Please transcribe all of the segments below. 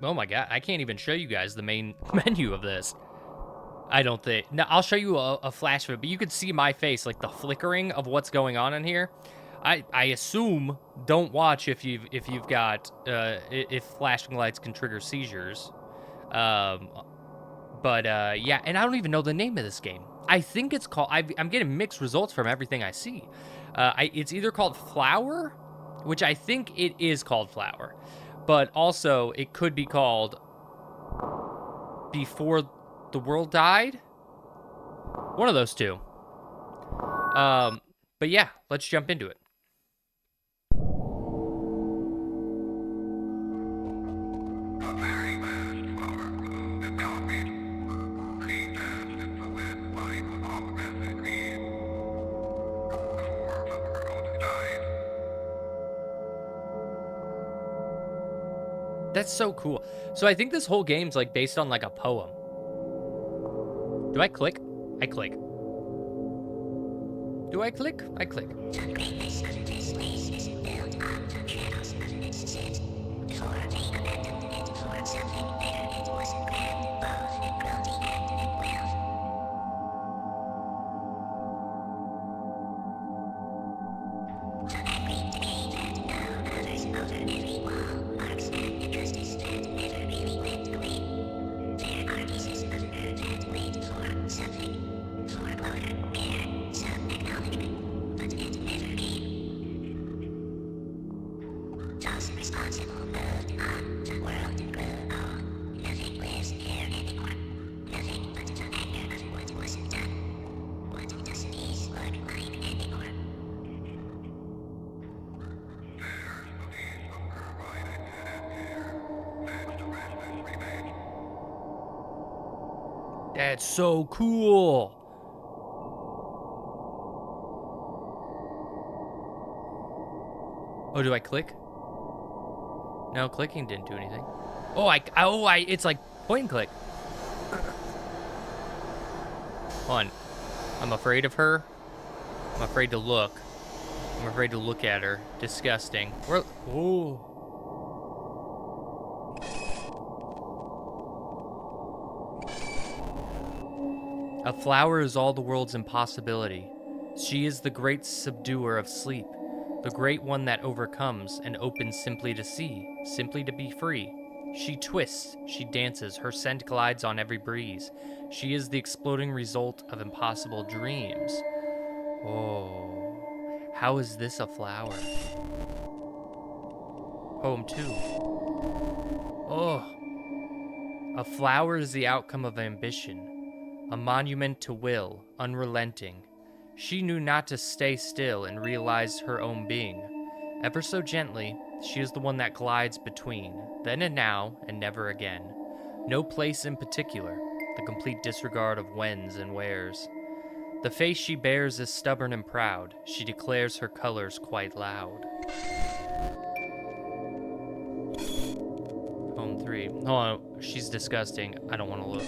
Oh my god, I can't even show you guys the main menu of this. I don't think. No, I'll show you a flash of it, but you could see my face, like the flickering of what's going on in here. I assume don't watch if you've got if flashing lights can trigger seizures. Um, but yeah, and I don't even know the name of this game. I think it's called. I'm getting mixed results from everything I see. It's either called Flower, which I think it is called Flower, but also it could be called Before the World Died. One of those two. Um, but yeah, let's jump into it. That's so cool. So I think this whole game's like based on like a poem. Do I click? I click. Do I click? I click. That's so cool. Oh, do I click? No, clicking didn't do anything. It's like point and click. Hold on. I'm afraid of her. I'm afraid to look. I'm afraid to look at her. Disgusting. Ooh. A flower is all the world's impossibility. She is the great subduer of sleep, the great one that overcomes and opens simply to see, simply to be free. She twists, she dances, her scent glides on every breeze. She is the exploding result of impossible dreams. Oh, how is this a flower? Poem 2. Oh, a flower is the outcome of ambition, a monument to will, unrelenting. She knew not to stay still and realized her own being. Ever so gently, she is the one that glides between, then and now, and never again. No place in particular, the complete disregard of whens and wheres. The face she bears is stubborn and proud. She declares her colors quite loud. Poem 3. Hold on, she's disgusting. I don't want to look.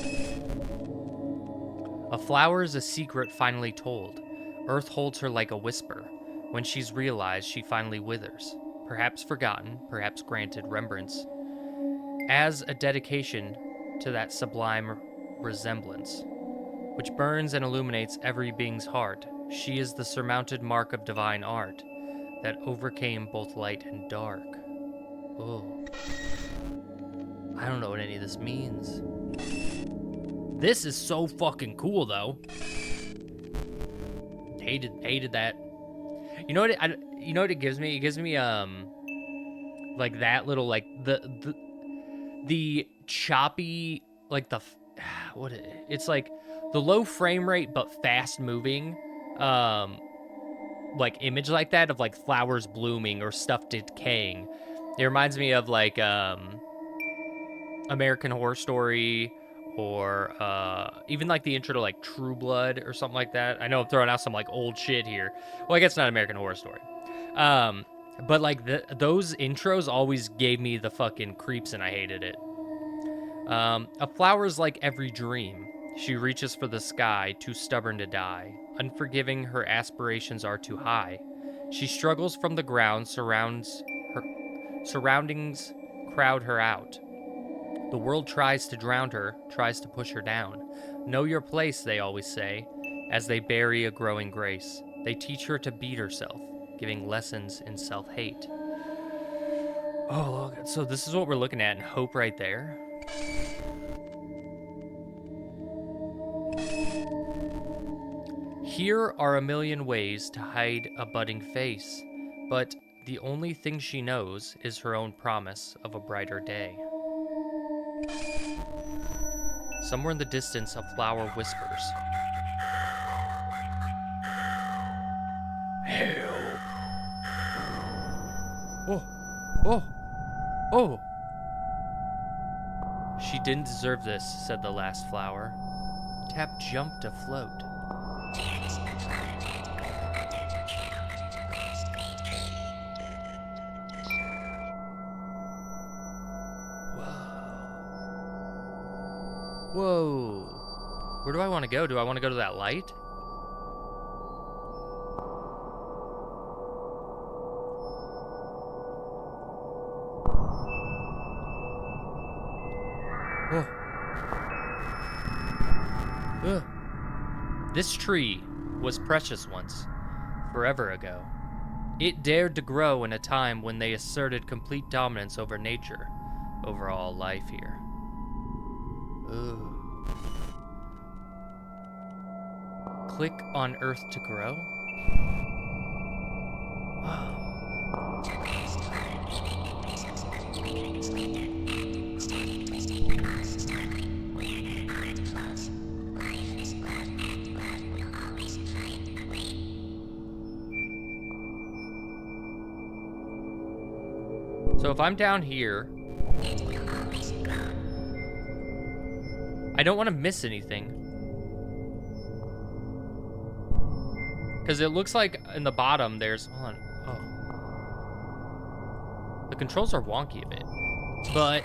A flower is a secret finally told. Earth holds her like a whisper. When she's realized, she finally withers. Perhaps forgotten, perhaps granted remembrance. As a dedication to that sublime resemblance, which burns and illuminates every being's heart. She is the surmounted mark of divine art that overcame both light and dark. Oh, I don't know what any of this means. This is so fucking cool, though. Hated that. You know what? You know what it gives me? It gives me like that little like the choppy like what it's like the low frame rate but fast moving like image like that of like flowers blooming or stuff decaying. It reminds me of like American Horror Story or even like the intro to like True Blood or something like that. I know I'm throwing out some like old shit here. Well, I guess not American Horror Story. Um, but like those intros always gave me the fucking creeps and I hated it. A flower's like every dream. She reaches for the sky, too stubborn to die. Unforgiving, her aspirations are too high. She struggles from the ground, surroundings crowd her out. The world tries to drown her, tries to push her down. Know your place, they always say, as they bury a growing grace. They teach her to beat herself, giving lessons in self-hate. Oh, look, so this is what we're looking at, and hope right there. Here are a million ways to hide a budding face, but the only thing she knows is her own promise of a brighter day. Somewhere in the distance, a flower whispers. Help! Oh! Oh! Oh! She didn't deserve this, said the last flower. Tap jumped afloat. Whoa. Where do I want to go? Do I want to go to that light? Oh. Ugh. This tree was precious once, forever ago. It dared to grow in a time when they asserted complete dominance over nature, over all life here. Ugh. Click on Earth to grow? Wow. So if I'm down here, I don't want to miss anything. Because it looks like in the bottom there's, hold on, oh. The controls are wonky a bit, but.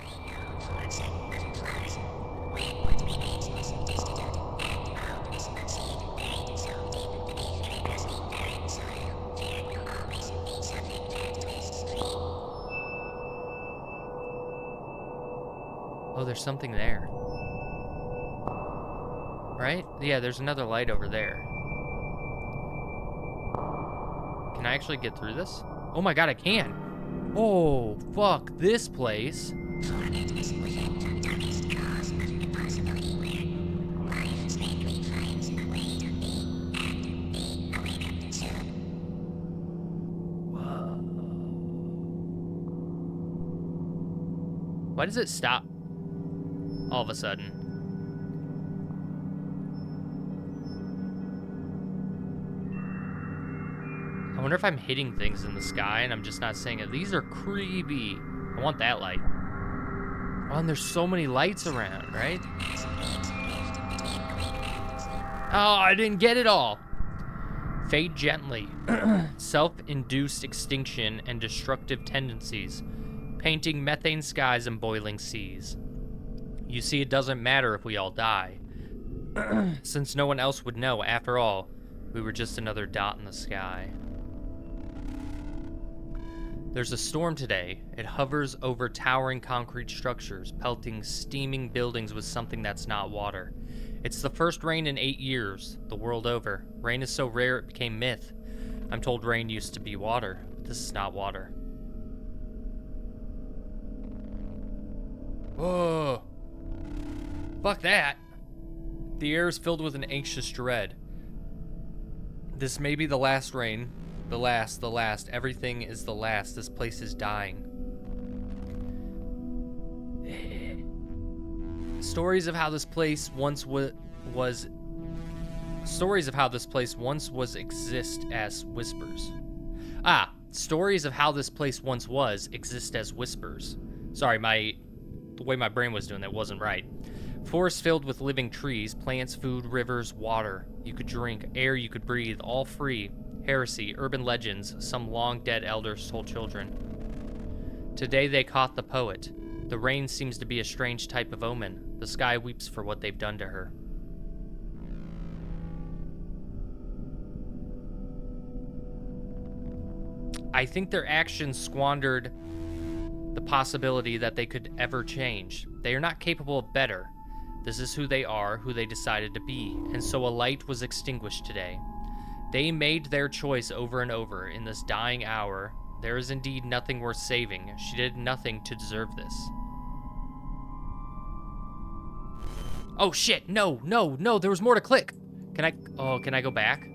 Oh, there's something there. Right? Yeah, there's another light over there. Can I actually get through this? Oh my god, I can. Oh, fuck this place. Whoa. Why does it stop all of a sudden? I wonder if I'm hitting things in the sky and I'm just not seeing it. These are creepy. I want that light. Oh, and there's so many lights around, right? Oh, I didn't get it all. Fade gently. Self-induced extinction and destructive tendencies. Painting methane skies and boiling seas. You see, it doesn't matter if we all die. Since no one else would know, after all, we were just another dot in the sky. There's a storm today. It hovers over towering concrete structures, pelting steaming buildings with something that's not water. It's the first rain in 8 years, the world over. Rain is so rare it became myth. I'm told rain used to be water, but this is not water. Whoa. Fuck that. The air is filled with an anxious dread. This may be the last rain. The last. Everything is the last. This place is dying. Stories of how this place once exist as whispers. Stories of how this place once was exist as whispers. Sorry, the way my brain was doing that wasn't right. Forests filled with living trees, plants, food, rivers, water you could drink, air you could breathe, all free. Heresy, urban legends, some long-dead elders told children. Today they caught the poet. The rain seems to be a strange type of omen. The sky weeps for what they've done to her. I think their actions squandered the possibility that they could ever change. They are not capable of better. This is who they are, who they decided to be, and so a light was extinguished today. They made their choice over and over in this dying hour. There is indeed nothing worth saving. She did nothing to deserve this. Oh shit, no, no, no, there was more to click. Can I go back?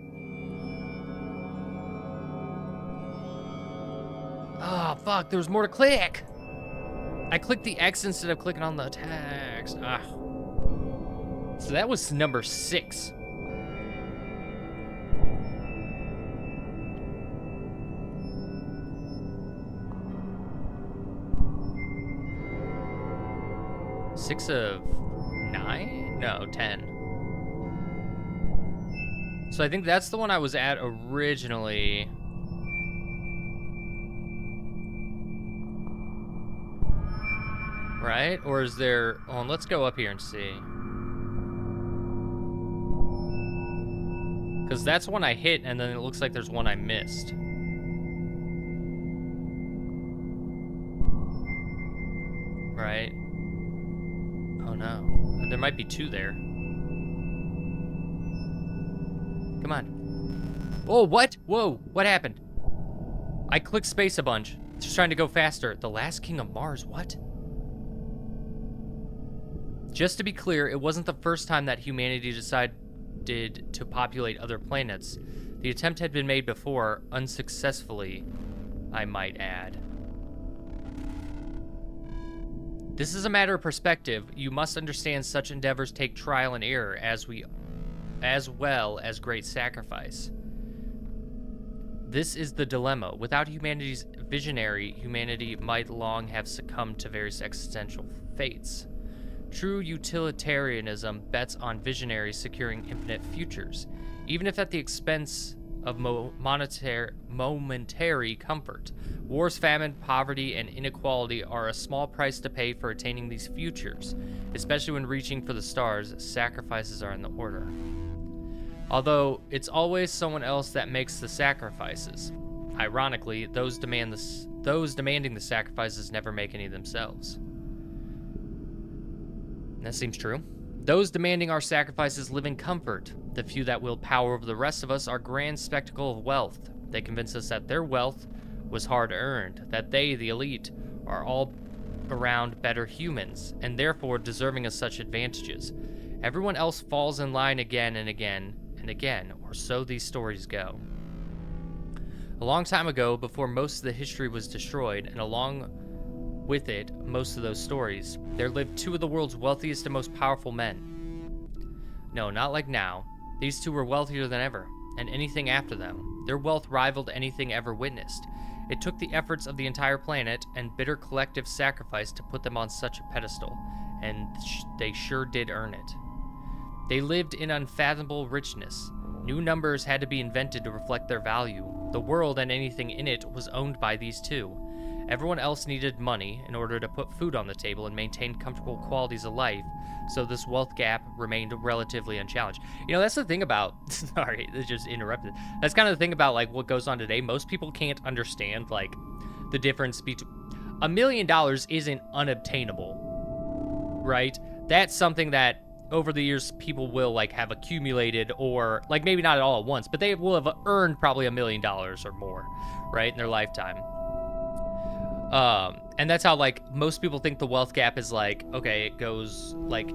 Oh, fuck, there was more to click. I clicked the X instead of clicking on the text. Ah. So that was number 6. Six of 9? No, 10. So I think that's the one I was at originally. Right? Or is there... Oh, let's go up here and see. Because that's one I hit, and then it looks like there's one I missed. Right? Oh, no. There might be 2 there. Come on. Oh, what? Whoa, what happened? I clicked space a bunch. Just trying to go faster. The last king of Mars, what? Just to be clear, it wasn't the first time that humanity decided to populate other planets. The attempt had been made before, unsuccessfully, I might add. This is a matter of perspective. You must understand such endeavors take trial and error as well as great sacrifice. This is the dilemma. Without humanity's visionary, humanity might long have succumbed to various existential fates. True utilitarianism bets on visionaries securing infinite futures, even if at the expense of momentary comfort. Wars, famine, poverty, and inequality are a small price to pay for attaining these futures, especially when reaching for the stars. Sacrifices are in the order. Although it's always someone else that makes the sacrifices. Ironically, those demanding the sacrifices never make any themselves. That seems true. Those demanding our sacrifices live in comfort. The few that wield power over the rest of us are grand spectacle of wealth. They convince us that their wealth was hard-earned, that they, the elite, are all around better humans, and therefore deserving of such advantages. Everyone else falls in line again and again and again, or so these stories go. A long time ago, before most of the history was destroyed, and along with it, most of those stories, there lived 2 of the world's wealthiest and most powerful men. No, not like now. These 2 were wealthier than ever, and anything after them. Their wealth rivaled anything ever witnessed. It took the efforts of the entire planet and bitter collective sacrifice to put them on such a pedestal, and they sure did earn it. They lived in unfathomable richness. New numbers had to be invented to reflect their value. The world and anything in it was owned by these 2. Everyone else needed money in order to put food on the table and maintain comfortable qualities of life, so this wealth gap remained relatively unchallenged. You know, that's the thing about, sorry, this just interrupted. That's kind of the thing about, like, what goes on today. Most people can't understand, like, the difference between, $1 million isn't unobtainable, right? That's something that over the years people will, like, have accumulated, or, like, maybe not all at once, but they will have earned probably $1 million or more, right, in their lifetime. And that's how, like, most people think the wealth gap is like, okay, it goes like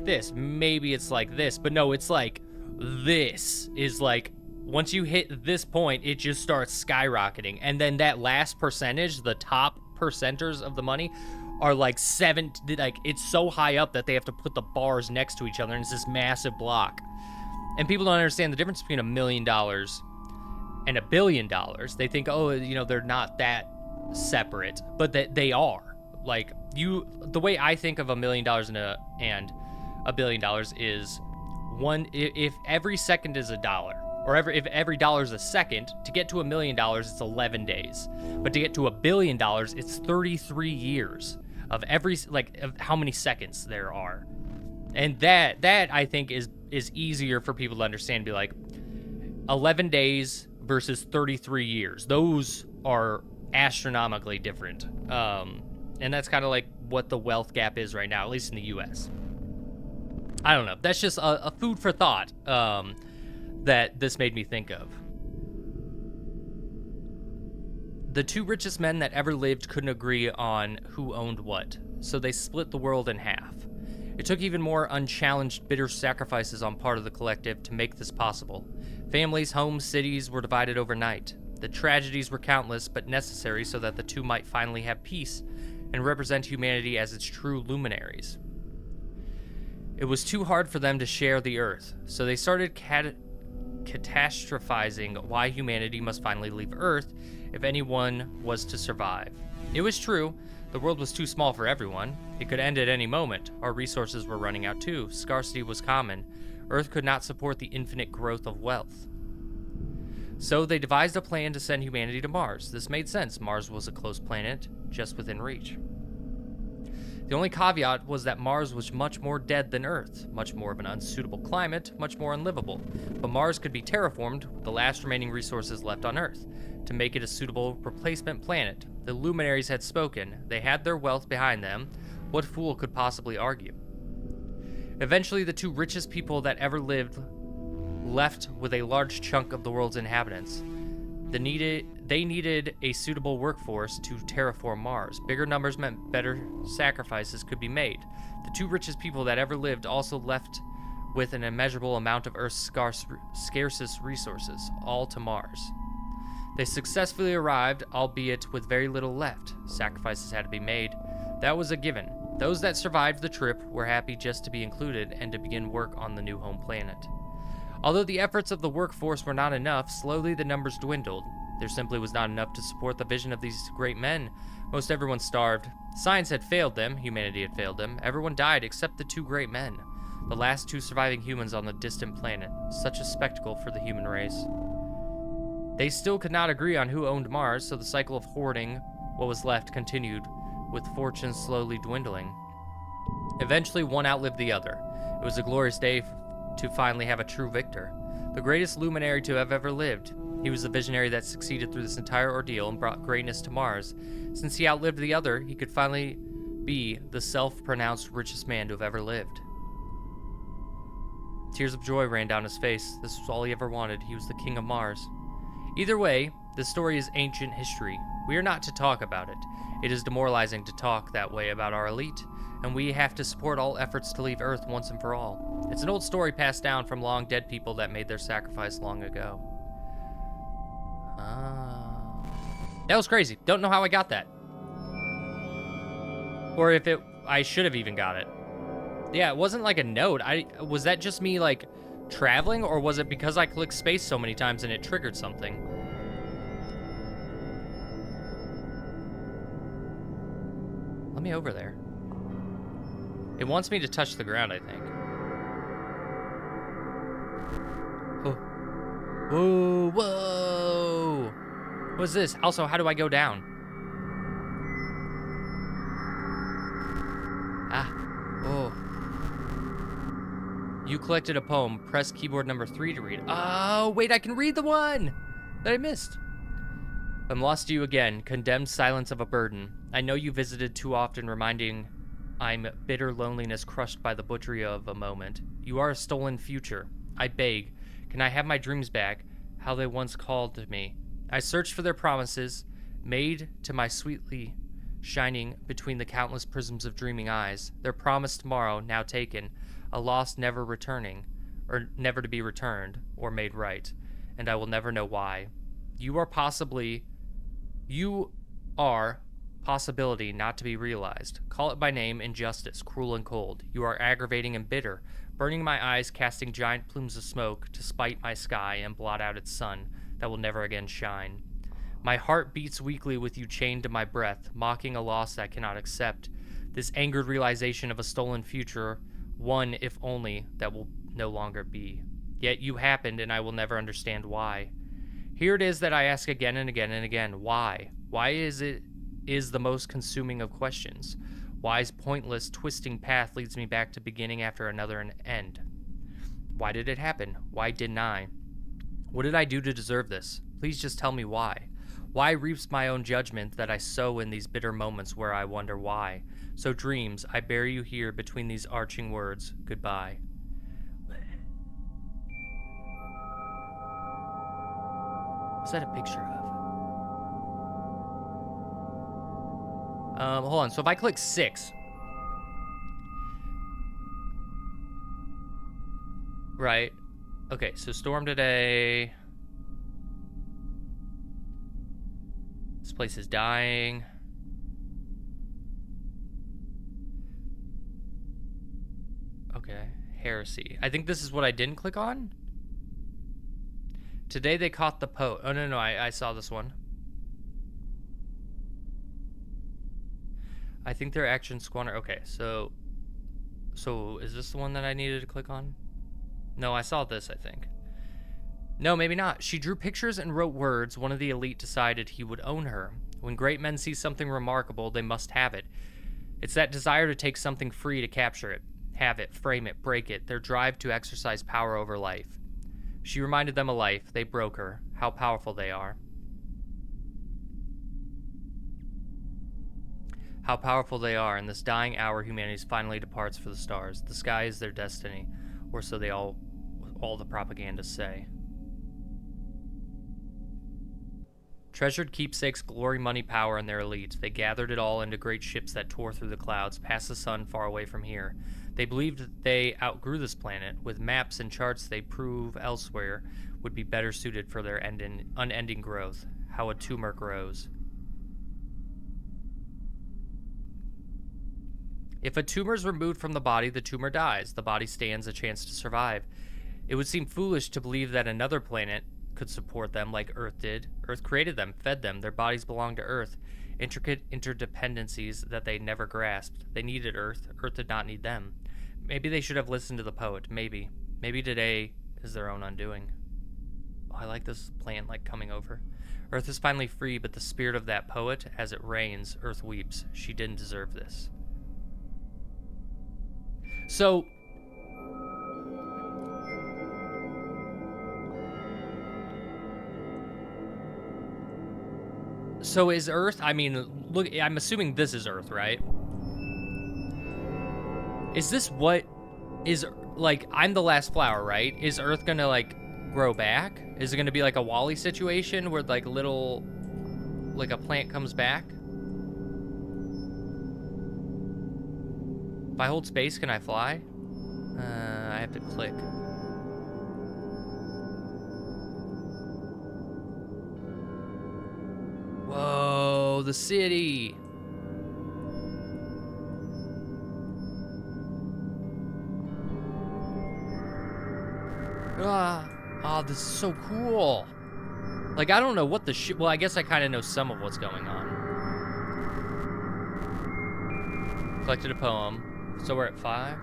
this. Maybe it's like this, but no, it's like this is like, once you hit this point, it just starts skyrocketing. And then that last percentage, the top percenters of the money are like it's so high up that they have to put the bars next to each other, and it's this massive block. And people don't understand the difference between $1 million and $1 billion. They think, oh, you know, they're not that separate, but that they are. Like, the way I think of $1 million and $1 billion is if every second is $1, or if every dollar is a second, to get to $1 million, it's 11 days. But to get to $1 billion, it's 33 years of of how many seconds there are. And that I think is easier for people to understand. Be like, 11 days versus 33 years. Those are astronomically different. And that's kind of like what the wealth gap is right now, at least in the US. I don't know. That's just a food for thought that this made me think of. The two richest men that ever lived couldn't agree on who owned what, so they split the world in half. It took even more unchallenged, bitter sacrifices on part of the collective to make this possible. Families, homes, cities were divided overnight. The tragedies were countless, but necessary so that the two might finally have peace and represent humanity as its true luminaries. It was too hard for them to share the earth, so they started catastrophizing why humanity must finally leave Earth if anyone was to survive. It was true. The world was too small for everyone. It could end at any moment. Our resources were running out too. Scarcity was common. Earth could not support the infinite growth of wealth. So they devised a plan to send humanity to Mars. This made sense. Mars was a close planet, just within reach. The only caveat was that Mars was much more dead than Earth, much more of an unsuitable climate, much more unlivable. But Mars could be terraformed with the last remaining resources left on Earth to make it a suitable replacement planet. The luminaries had spoken. They had their wealth behind them. What fool could possibly argue? Eventually, the two richest people that ever lived left with a large chunk of the world's inhabitants. They needed a suitable workforce to terraform Mars. Bigger numbers meant better sacrifices could be made. The two richest people that ever lived also left with an immeasurable amount of Earth's scarcest resources, all to Mars. They successfully arrived, albeit with very little left. Sacrifices had to be made. That was a given. Those that survived the trip were happy just to be included and to begin work on the new home planet. Although the efforts of the workforce were not enough, slowly the numbers dwindled. There simply was not enough to support the vision of these great men. Most everyone starved. Science had failed them, humanity had failed them. Everyone died except the two great men, the last two surviving humans on the distant planet. Such a spectacle for the human race. They still could not agree on who owned Mars, so the cycle of hoarding what was left continued, with fortunes slowly dwindling. Eventually, one outlived the other. It was a glorious day to finally have a true victor. The greatest luminary to have ever lived. He was the visionary that succeeded through this entire ordeal and brought greatness to Mars. Since he outlived the other, he could finally be the self-pronounced richest man to have ever lived. Tears of joy ran down his face. This was all he ever wanted. He was the king of Mars. Either way, this story is ancient history. We are not to talk about it. It is demoralizing to talk that way about our elite, and we have to support all efforts to leave Earth once and for all. It's an old story passed down from long dead people that made their sacrifice long ago. That was crazy. Don't know how I got that. Or if I should have even got it. Yeah, it wasn't like a note. Was that just me, like, traveling, or was it because I clicked space so many times and it triggered something? Let me over there. It wants me to touch the ground, I think. Oh. Whoa, whoa! What's this? Also, how do I go down? Ah. Oh. You collected a poem. Press keyboard number 3 to read. Oh, wait, I can read the one that I missed. I'm lost to you again, condemned silence of a burden. I know you visited too often, reminding I'm bitter loneliness crushed by the butchery of a moment. You are a stolen future. I beg, can I have my dreams back, how they once called to me? I searched for their promises, made to my sweetly shining between the countless prisms of dreaming eyes. Their promised tomorrow, now taken, a loss never returning, or never to be returned, or made right, and I will never know why. You are possibility not to be realized. Call it by name, injustice, cruel and cold. You are aggravating and bitter, burning my eyes, casting giant plumes of smoke to spite my sky and blot out its sun that will never again shine. My heart beats weakly with you chained to my breath, mocking a loss I cannot accept. This angered realization of a stolen future, one, if only, that will no longer be. Yet you happened, and I will never understand why. Here it is that I ask again and again and again, why? Why is the most consuming of questions. Why's pointless, twisting path leads me back to beginning after another an end. Why did it happen? Why didn't I? What did I do to deserve this? Please just tell me why. Why reaps my own judgment that I sow in these bitter moments where I wonder why? So dreams, I bury you here between these arching words, goodbye. What's that a picture of? Hold on. So if I click 6. Right. Okay, so storm today. This place is dying. Okay, heresy. I think this is what I didn't click on. Today they caught the poet. Oh, no, I saw this one. I think their action squander. Okay, so is this the one that I needed to click on? No, I saw this, I think. No, maybe not. She drew pictures and wrote words. One of the elite decided he would own her. When great men see something remarkable, they must have it. It's that desire to take something free to capture it, have it, frame it, break it, their drive to exercise power over life. She reminded them of life. They broke her. How powerful they are. How powerful they are. In this dying hour, humanity finally departs for the stars. The sky is their destiny, or so they all the propagandists say. Treasured keepsakes, glory, money, power, and their elite. They gathered it all into great ships that tore through the clouds, past the sun, far away from here. They believed that they outgrew this planet. With maps and charts they prove elsewhere would be better suited for their unending growth. How a tumor grows. If a tumor is removed from the body, the tumor dies. The body stands a chance to survive. It would seem foolish to believe that another planet could support them like Earth did. Earth created them, fed them. Their bodies belong to Earth. Intricate interdependencies that they never grasped. They needed Earth. Earth did not need them. Maybe they should have listened to the poet. Maybe. Maybe today is their own undoing. Oh, I like this plant like coming over. Earth is finally free, but the spirit of that poet, as it rains, Earth weeps. She didn't deserve this. So is Earth, I mean, look, I'm assuming this is Earth, right? Is this what is, like, I'm the last flower, right? Is Earth gonna, like, grow back? Is it gonna be like a Wall-E situation where, like, like a plant comes back? If I hold space, can I fly? I have to click. Whoa, the city. Oh, this is so cool. Like, I don't know what the shit. Well, I guess I kind of know some of what's going on. Collected a poem. So we're at 5.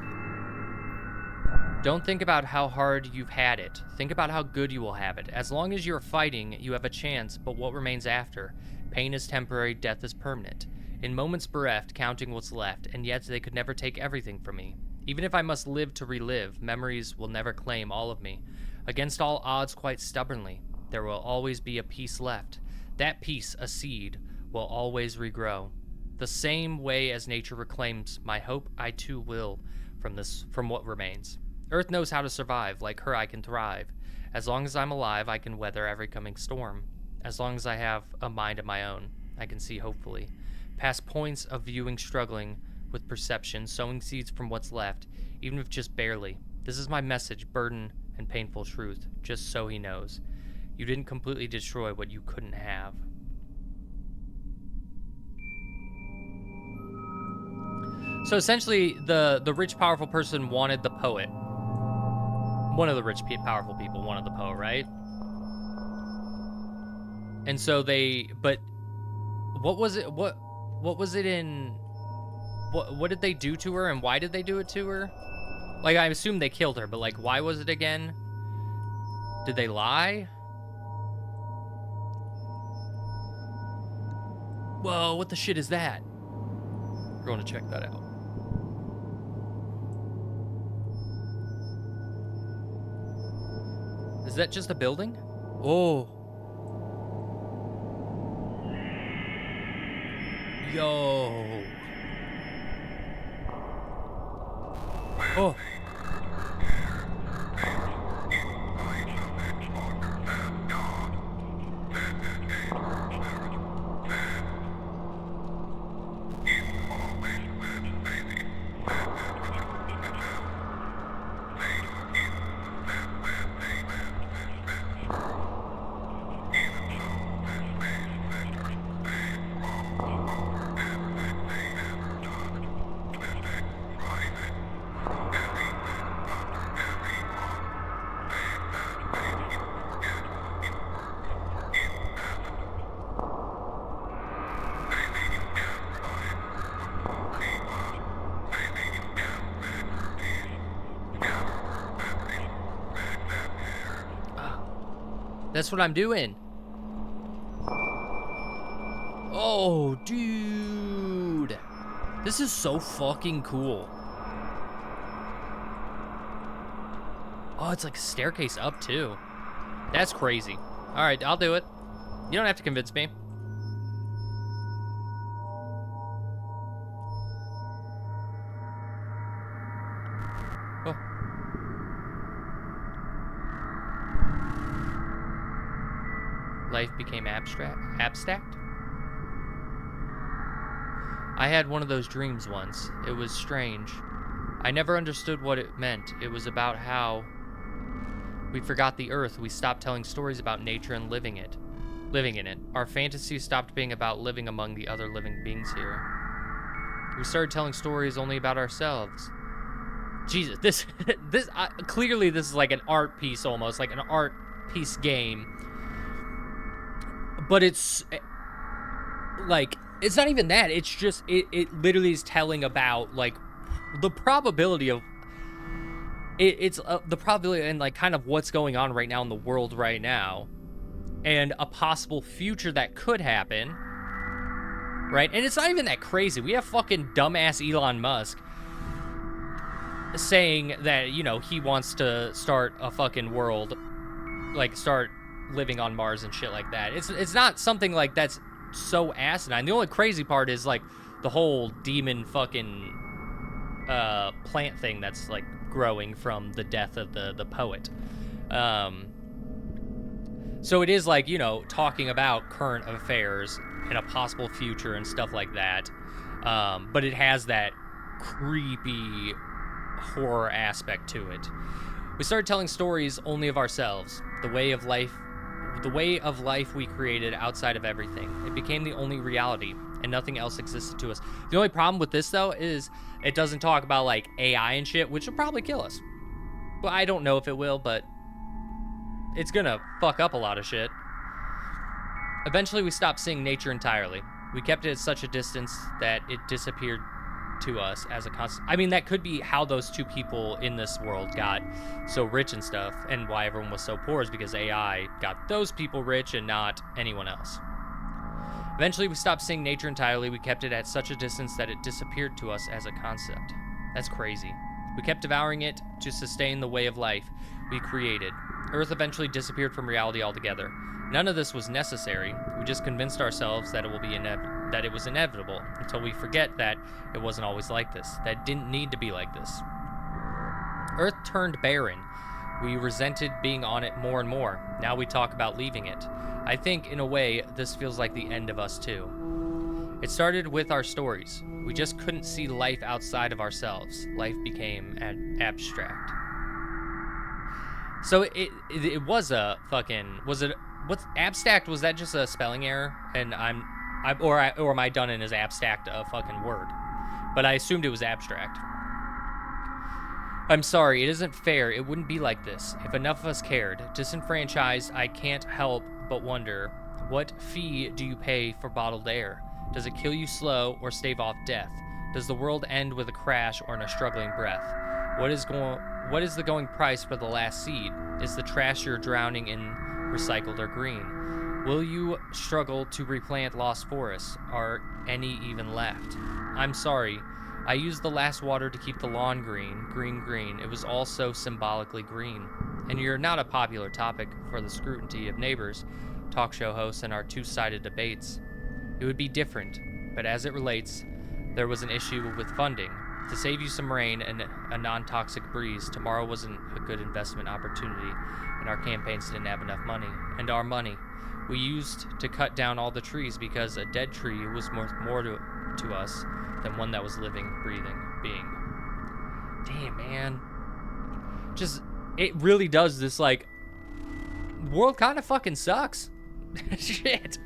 Don't think about how hard you've had it. Think about how good you will have it. As long as you're fighting, you have a chance, but what remains after? Pain is temporary, death is permanent. In moments bereft, counting what's left, and yet they could never take everything from me. Even if I must live to relive, memories will never claim all of me. Against all odds, quite stubbornly, there will always be a piece left. That piece, a seed, will always regrow. The same way as nature reclaims my hope, I too will from what remains. Earth knows how to survive. Like her, I can thrive. As long as I'm alive, I can weather every coming storm. As long as I have a mind of my own, I can see hopefully. Past points of viewing, struggling with perception, sowing seeds from what's left, even if just barely. This is my message, burden and painful truth, just so he knows. You didn't completely destroy what you couldn't have. So essentially, the rich, powerful person wanted the poet. One of the rich, powerful people wanted the poet, right? And so but what was it? What was it in? What did they do to her, and why did they do it to her? Like, I assume they killed her, but like, why was it again? Did they lie? Whoa, what the shit is that? We're going to check that out. Is that just a building? Oh. Yo. Oh. That's what I'm doing. Oh, dude. This is so fucking cool. Oh, it's like a staircase up, too. That's crazy. All right, I'll do it. You don't have to convince me. Oh. Life became abstract? I had one of those dreams once. It was strange. I never understood what it meant. It was about how we forgot the earth. We stopped telling stories about nature and living in it. Our fantasy stopped being about living among the other living beings here. We started telling stories only about ourselves. Jesus, this clearly this is like an art piece, almost like an art piece game. But it's like, it's not even that. It's just, it literally is telling about like the probability of it's the probability and like kind of what's going on right now in the world right now, and a possible future that could happen, right? And it's not even that crazy. We have fucking dumbass Elon Musk saying that, you know, he wants to start a fucking world, like start living on Mars and shit like that. It's not something like that's so asinine. The only crazy part is like the whole demon fucking plant thing that's like growing from the death of the poet. So it is like, you know, talking about current affairs and a possible future and stuff like that. But it has that creepy horror aspect to it. We started telling stories only of ourselves, the way of life we created outside of everything. It became the only reality, and nothing else existed to us. The only problem with this, though, is it doesn't talk about, like, AI and shit, which will probably kill us. Well, I don't know if it will, but it's gonna fuck up a lot of shit. Eventually, we stopped seeing nature entirely. We kept it at such a distance that it disappeared to us as a constant. I mean, that could be how those two people in this world got so rich and stuff, and why everyone was so poor is because AI got those people rich and not anyone else. Eventually, we stopped seeing nature entirely. We kept it at such a distance that it disappeared to us as a concept. That's crazy. We kept devouring it to sustain the way of life we created. Earth eventually disappeared from reality altogether. None of this was necessary. We just convinced ourselves that it was inevitable, until we forget that it wasn't always like this, that it didn't need to be like this. Earth turned barren. We resented being on it more and more. Now we talk about leaving it. I think, in a way, this feels like the end of us too. It started with our stories. We just couldn't see life outside of ourselves. Life became abstract. So it was a fucking, was it, what's abstract? Was that just a spelling error? And or am I done in as abstract a fucking word? But I assumed it was abstract. I'm sorry, it isn't fair. It wouldn't be like this if enough of us cared. Disenfranchised, I can't help but wonder, what fee do you pay for bottled air? Does it kill you slow or stave off death? Does the world end with a crash or in a struggling breath? What is the going price for the last seed? Is the trash you're drowning in recycled or green? Will you struggle to replant lost forests? Are any even left? I'm sorry. I used the last water to keep the lawn green. Green. It was all so symbolically green. And you're not a popular topic for the scrutiny of neighbors, talk show hosts, and our two-sided debates. It would be different. but as it relates, there was an issue with funding. To save you some rain and a non-toxic breeze, tomorrow wasn't a good investment opportunity, and our campaigns didn't have enough money. And our money we used to cut down all the trees because a dead tree was worth more to us than one that was living, breathing being. Damn, man. Just, it really does this, like, world kind of fucking sucks. Shit.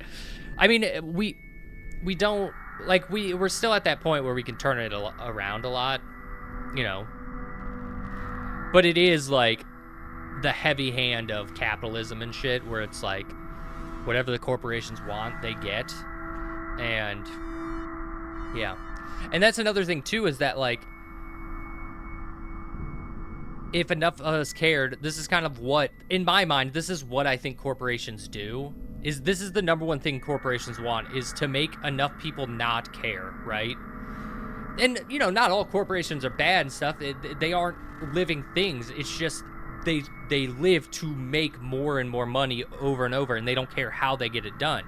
I mean, we don't, like, we're still at that point where we can turn it around a lot, you know. But it is, like, the heavy hand of capitalism and shit, where it's, like, whatever the corporations want, they get. And, yeah. And that's another thing, too, is that, like, if enough of us cared, this is kind of what, in my mind, this is what I think corporations do. This is the number one thing corporations want, is to make enough people not care, right? And, you know, not all corporations are bad and stuff. They aren't living things. It's just they live to make more and more money over and over, and they don't care how they get it done.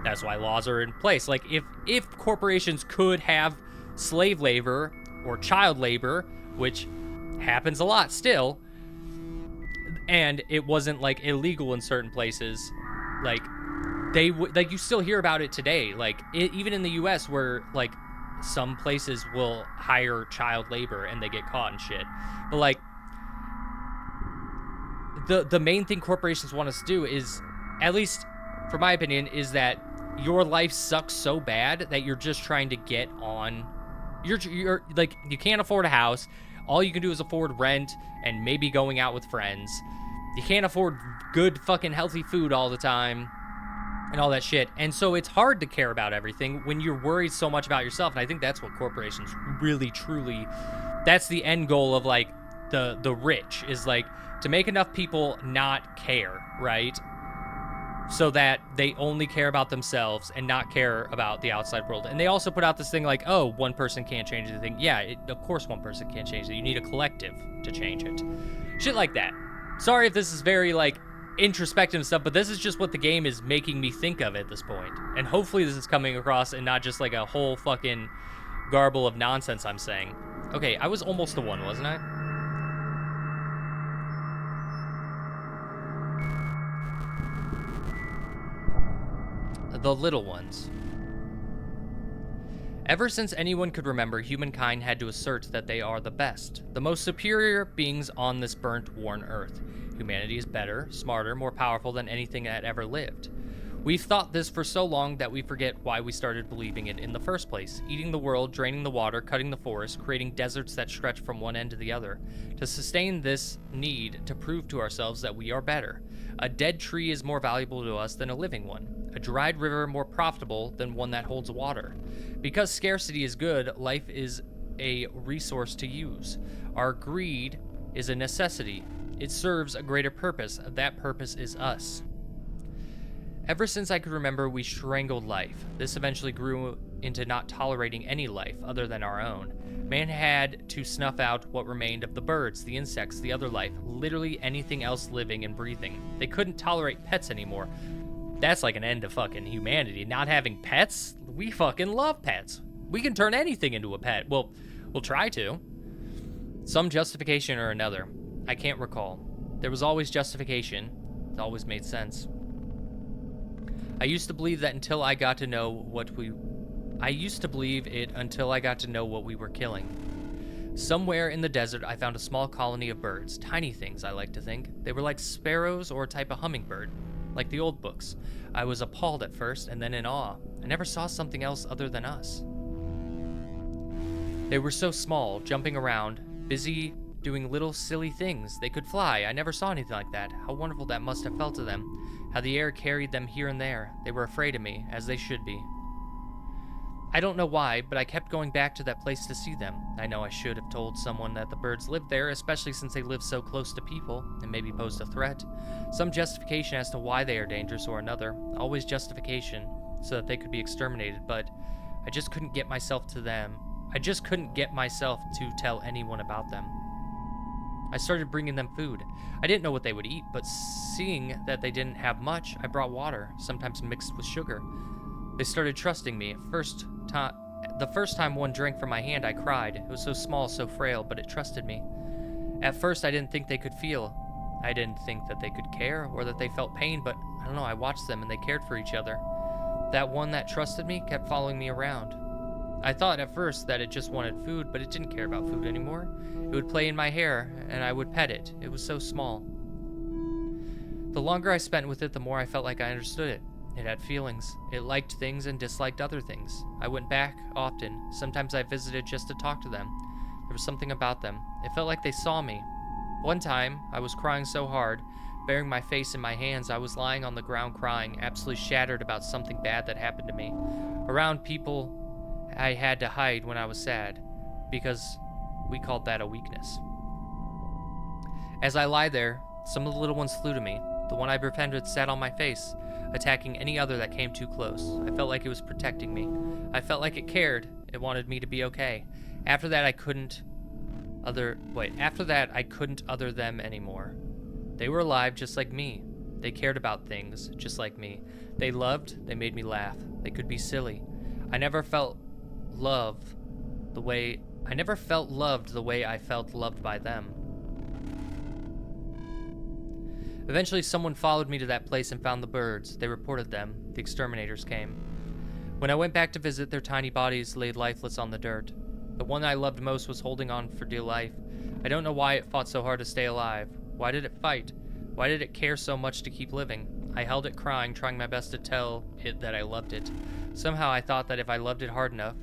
That's why laws are in place. Like, if corporations could have slave labor or child labor, which happens a lot still, and it wasn't, like, illegal in certain places, like, they would, like, you still hear about it today, like, even in the US, where, like, some places will hire child labor and they get caught and shit. But, like, the main thing corporations want us to do is, at least for my opinion, is that your life sucks so bad that you're just trying to get on. You're like, you can't afford a house. All you can do is afford rent and maybe going out with friends. You can't afford good fucking healthy food all the time and all that shit. And so it's hard to care about everything when you're worried so much about yourself. And I think that's what corporations really, truly, that's the end goal of, like, the rich, is, like, to make enough people not care, right? So that they only care about themselves and not care about the outside world. And they also put out this thing like, oh, one person can't change anything. Yeah, of course one person can't change it. You need a collective to change it. Shit like that. Sorry if this is very, like, introspective stuff, but this is just what the game is making me think of at this point. And hopefully this is coming across and not just, like, a whole fucking garble of nonsense I'm saying. Okay, I was almost to 1, wasn't I? The little ones. Ever since anyone could remember, humankind had to assert that they are the best, the most superior beings on this burnt, worn earth. Humanity is better, smarter, more powerful than anything that ever lived. We've thought this for so long that we forget why we started believing it in the first place, eating the world, draining the water, cutting the forest, creating deserts that stretch from one end to the other. To sustain this need to prove to ourselves that we are better. A dead tree is more valuable to us than a living one. A dried river more profitable than one that holds water. Because scarcity is good, life is a resource to use. Our greed is a necessity. It serves a greater purpose. That purpose is us. Ever since I could remember, we strangled life. This eventually grew into not tolerating any life other than our own. Man had to snuff out what remained of the birds, the insects, the other life, literally anything else living and breathing. They couldn't tolerate pets anymore. That's like an end to fucking humanity. Not having pets? We fucking love pets. We can turn anything into a pet. Well, we'll try to. Some justification or another. I can't recall. There was always justification. It always made sense. I used to believe it until I got to know what we were killing. Somewhere in the desert, I found a small colony of birds. Tiny things, I like to think. They were like sparrows or a type of hummingbird. Like the old books. I was appalled at first and then in awe. I never saw something else other than us. They were so small, jumping around, busy doing little silly things. They could fly. I never saw anything like that. How wonderful that must have felt to them. How the air carried them here and there. They were afraid of me, as they should be. I don't know why, but I kept going back to that place to see them. I know I should have told someone that the birds lived there, especially since they live so close to people, and maybe posed a threat. Some justification as to why they are dangerous or another. Always justification, so that they could be exterminated, but I just couldn't get myself to tell anyone about them. I started bringing them food. I didn't know what they would eat, but seeing that they didn't have much, I brought water, sometimes mixed with sugar. They started trusting me. The first time one drank from my hand, I cried. It was so small, so frail, but it trusted me. At first, I didn't think they could feel. I didn't think that they could care or that they felt pain, but I don't know, I watched them and they cared for each other. That one that trusted me kept following me around. I thought at first that it just wanted food, but it didn't care about food anymore. It would play in my hair, and I would pet it. It was so small. The longer I spent with it, the more I felt like I understood it. It had feelings. It liked things and disliked other things. I went back often. Sometimes I visited just to talk to them. There was something about them. It felt like they saw me. One time, I was crying so hard, burying my face in my hands, I was lying on the ground crying, absolutely shattered about something bad that happened to me. Around people I had to hide when I was sad, because we called that a weakness. As I lie there, some of the little ones flew to me. The one I befriended sat on my face, attacking any other that came too close. I felt like it was protecting me. I felt like it cared. It wanted me to be okay. After that, I couldn't other them anymore. They were alive just like me. They cared about things just like me. They loved, they made me laugh. They could be silly. I never felt loved the way I felt loved by them. Eventually, someone followed me to that place and found the birds. They reported them. The exterminators came. When I went back to visit, their tiny bodies laid lifeless on the dirt. The one I loved most was holding on for dear life. I don't know why it fought so hard to stay alive. Why did it fight? Why did it care so much to keep living? I held it crying, trying my best to tell it that I loved it. Somehow I thought that if I loved it hard enough,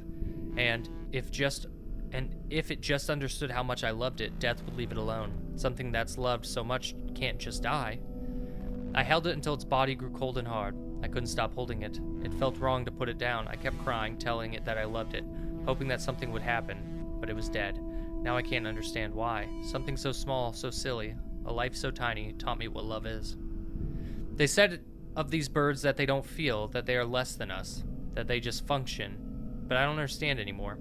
and if it just understood how much I loved it, death would leave it alone. Something that's loved so much can't just die. I held it until its body grew cold and hard. I couldn't stop holding it. It felt wrong to put it down. I kept crying, telling it that I loved it, hoping that something would happen, but it was dead. Now I can't understand why. Something so small, so silly, a life so tiny, taught me what love is. They said of these birds that they don't feel, that they are less than us, that they just function, but I don't understand anymore.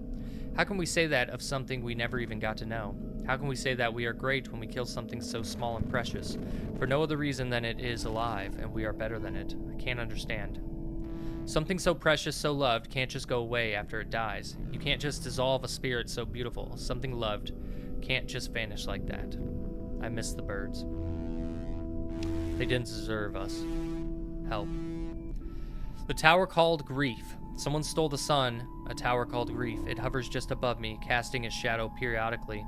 How can we say that of something we never even got to know? How can we say that we are great when we kill something so small and precious, for no other reason than it is alive and we are better than it? I can't understand. Something so precious, so loved, can't just go away after it dies. You can't just dissolve a spirit so beautiful. Something loved can't just vanish like that. I miss the birds. They didn't deserve us. Help. The tower called Grief. Someone stole the sun, a tower called Grief. It hovers just above me, casting its shadow periodically.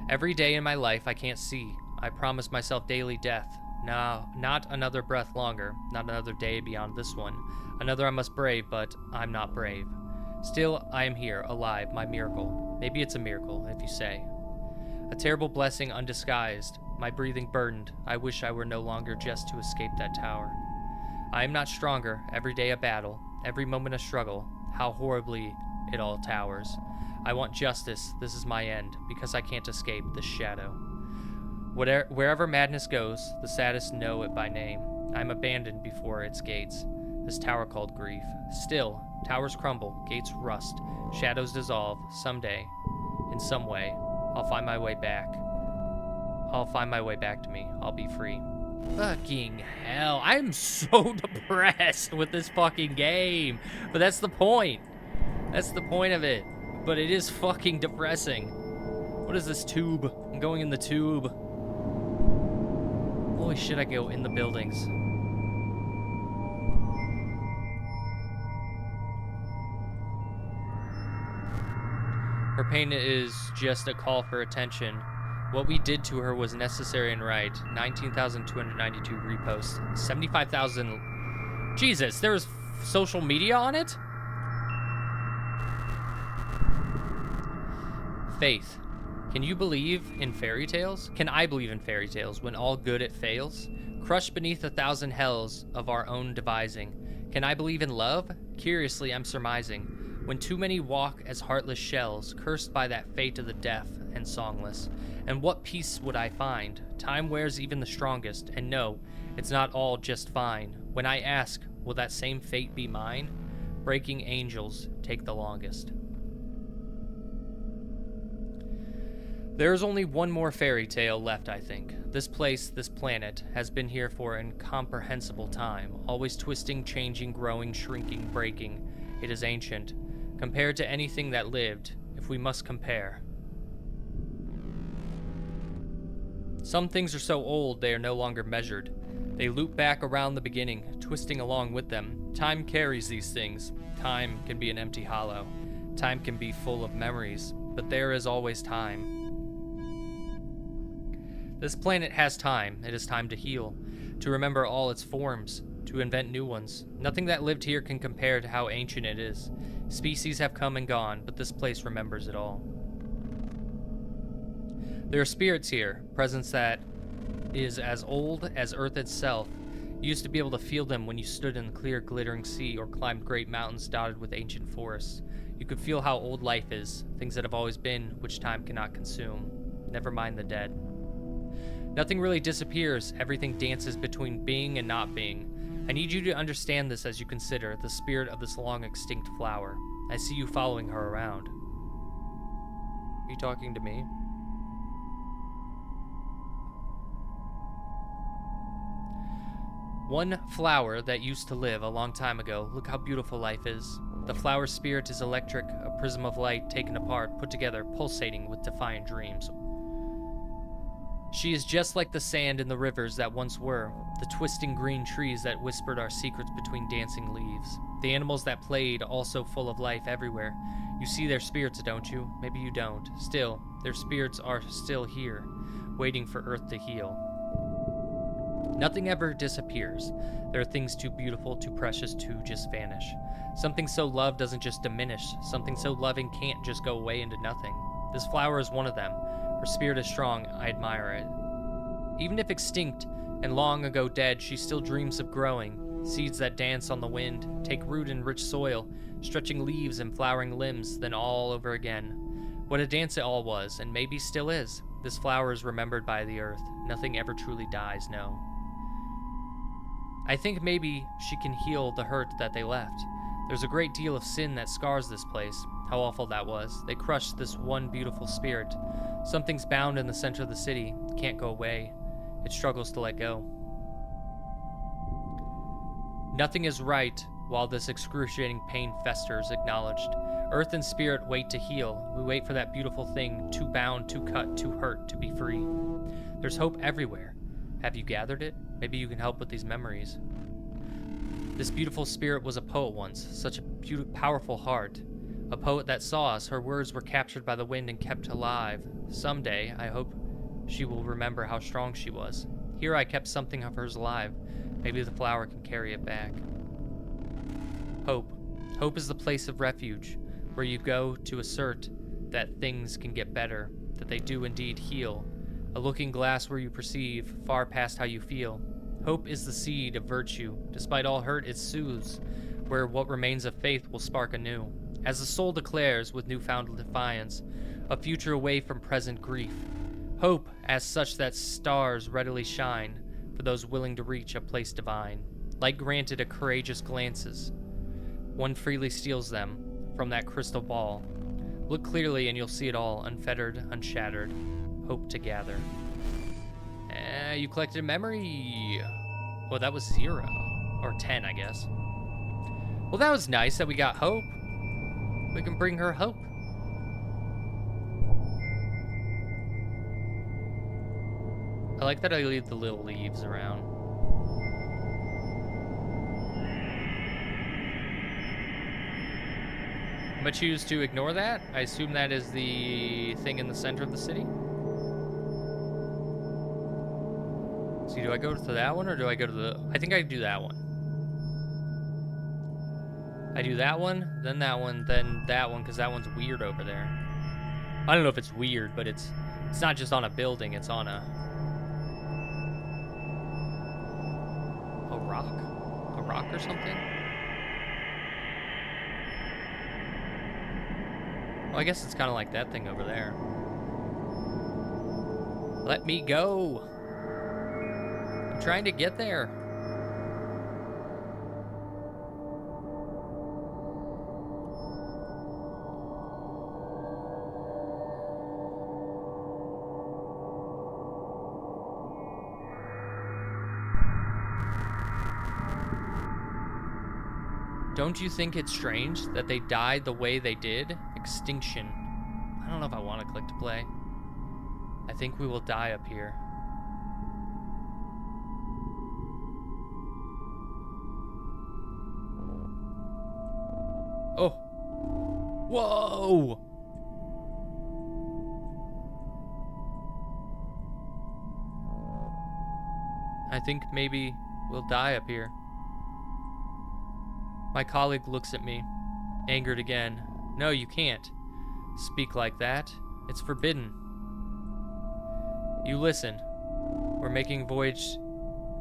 Every day in my life I can't see. I promise myself daily death. No, not another breath longer, not another day beyond this one. Another I must brave, but I'm not brave. Still, I am here, alive, my miracle. Maybe it's a miracle, if you say. A terrible blessing undisguised, my breathing burdened. I wish I were no longer just to escape that tower. I am not stronger, every day a battle, every moment a struggle. How horribly it all towers. I want justice, this is my end, because I can't escape this shadow. Wherever madness goes, the saddest know it by name. I am abandoned before its gates, this tower called Grief. Still, towers crumble, gates rust, shadows dissolve. Someday, in some way, I'll find my way back. I'll find my way back to me. I'll be free. Fucking hell. I'm so depressed with this fucking game. But that's the point. That's the point of it. But it is fucking depressing. What is this tube? I'm going in the tube. Holy shit, I go in the buildings. Her pain is just a call for attention. What we did to her was necessary and right. 19,292 reposts. 75,000. Jesus, there was social media on it? Faith. Can you believe in fairy tales? Can I believe in fairy tales when all good it fails? Crushed beneath 1,000 hells of our own devising. Can I believe in love? Curiously, I'm surmising. When too many walk as heartless shells, cursed by that fate of the deaf and songless. And what peace would I find? Time wears even the strongest, and no, it's not all just fine. When I ask, will that same fate be mine? Breaking angels take the longest. There's only one more fairy tale left, I think. This place, this planet, has been here for an incomprehensible time, always twisting, changing, growing, shrinking, breaking. It is ancient, compared to anything that lived, if we must compare. Some things are so old they are no longer measured. They loop back around the beginning, twisting along with them. Time carries these things. Time can be an empty hollow. Time can be full of memories, but there is always time. This planet has time. It is time to heal, to remember all its forms, to invent new ones. Nothing that lived here can compare to how ancient it is. Species have come and gone, but this place remembers it all. There are spirits here, presence that is as old as Earth itself. You used to be able to feel them when you stood in the clear, glittering sea or climbed great mountains dotted with ancient forests. You could feel how old life is, things that have always been, which time cannot consume. Never mind the dead. Nothing really disappears, everything dances between being and not being. I need you to understand this as you consider the spirit of this long extinct flower. I see you following her around. Are you talking to me? One flower that used to live a long time ago. Look how beautiful life is. The flower spirit is electric, a prism of light taken apart, put together, pulsating with defiant dreams. She is just like the sand in the rivers that once were, the twisting green trees that whispered our secrets between dancing leaves, the animals that played, also full of life everywhere. You see their spirits, don't you? Maybe you don't. Still, their spirits are still here, waiting for Earth to heal. Nothing ever disappears. There are things too beautiful, too precious to just vanish. Something so loved doesn't just diminish. Something so loving can't just go away into nothing. This flower is one of them. Her spirit is strong. I admire it. Even if extinct and long ago dead, she still dreams of growing. Seeds that dance on the wind, take root in rich soil, stretching leaves and flowering limbs, then all over again. What a dance it all was, and maybe still is. This flower is remembered by the earth. Nothing ever truly dies, no. I think maybe she can heal the hurt that they left. There's a great deal of sin that scars this place. How awful that was. They crushed this one beautiful spirit. Something's bound in the center of the city. It can't go away. It struggles to let go. Nothing is right while this excruciating pain festers, acknowledged. Earth and spirit wait to heal. We wait for that beautiful thing, too bound, too cut, too hurt, to be free. There's hope everywhere. Have you gathered it? Maybe you can help with these memories. This beautiful spirit was a poet once, such a powerful heart. A poet that saw us, her words were captured by the wind and kept alive. Someday, I hope she will remember how strong she was. Here I kept something of hers alive. Maybe the flower can carry it back. Hope. Hope is the place of refuge, where you go to assert that things can get better, that they do indeed heal. A looking glass where you perceive, far past how you feel. Hope is the seed of virtue. Despite all hurt, it soothes, where what remains of faith will spark anew. As the soul declares, with newfound defiance, a future away from present grief. Hope, as such that stars readily shine, for those willing to reach a place divine. Light granted a courageous glances. One freely steals them from that crystal ball. Look clearly and you'll see it all, unfettered, unshattered. Hope to gather. You collected a memory. Well, that was 0. Or 10, I guess. Well, that was nice that we got hope. We can bring her hope. I like that I leave the little leaves around. I'm gonna choose to ignore that. I assume that is the thing in the center of the city. See, do I go to that one or do I go to the... I think I do that one. I do that one, then that one, because that one's weird over there. I don't know if it's weird, but it's not just on a building, it's on a rock? A rock or something? Well, I guess it's kind of like that thing over there. Let me go. I'm trying to get there. Don't you think it's strange that they died the way they did? Extinction. I don't know if I want to click to play. I think we will die up here. Oh. Whoa! I think maybe we'll die up here. My colleague looks at me, angered again. No, you can't speak like that. It's forbidden. You listen. We're making a voyage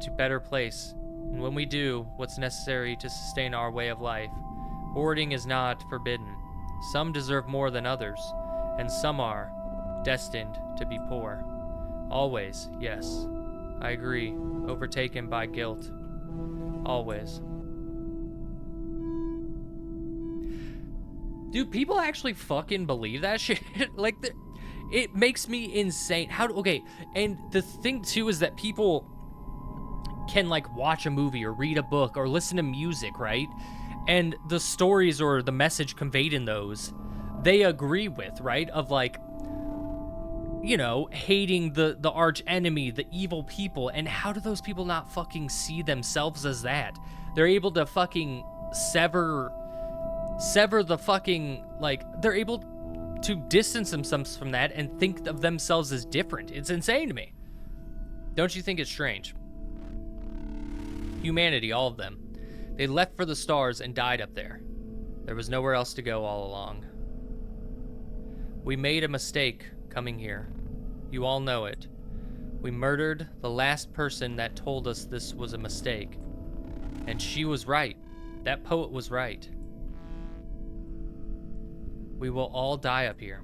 to better place, and when we do, what's necessary to sustain our way of life. Hoarding is not forbidden. Some deserve more than others, and some are destined to be poor. Always, yes. I agree. Overtaken by guilt. Always. Dude, people actually fucking believe that shit? Like, it makes me insane. Okay, and the thing too is that people can like watch a movie or read a book or listen to music, right? And the stories or the message conveyed in those, they agree with, right? Of like, you know, hating the arch enemy, the evil people. And how do those people not fucking see themselves as that? They're able to fucking sever the fucking, like, they're able to distance themselves from that and think of themselves as different. It's insane to me. Don't you think it's strange? Humanity, all of them. They left for the stars and died up there. There was nowhere else to go all along. We made a mistake coming here. You all know it. We murdered the last person that told us this was a mistake. And she was right. That poet was right. We will all die up here.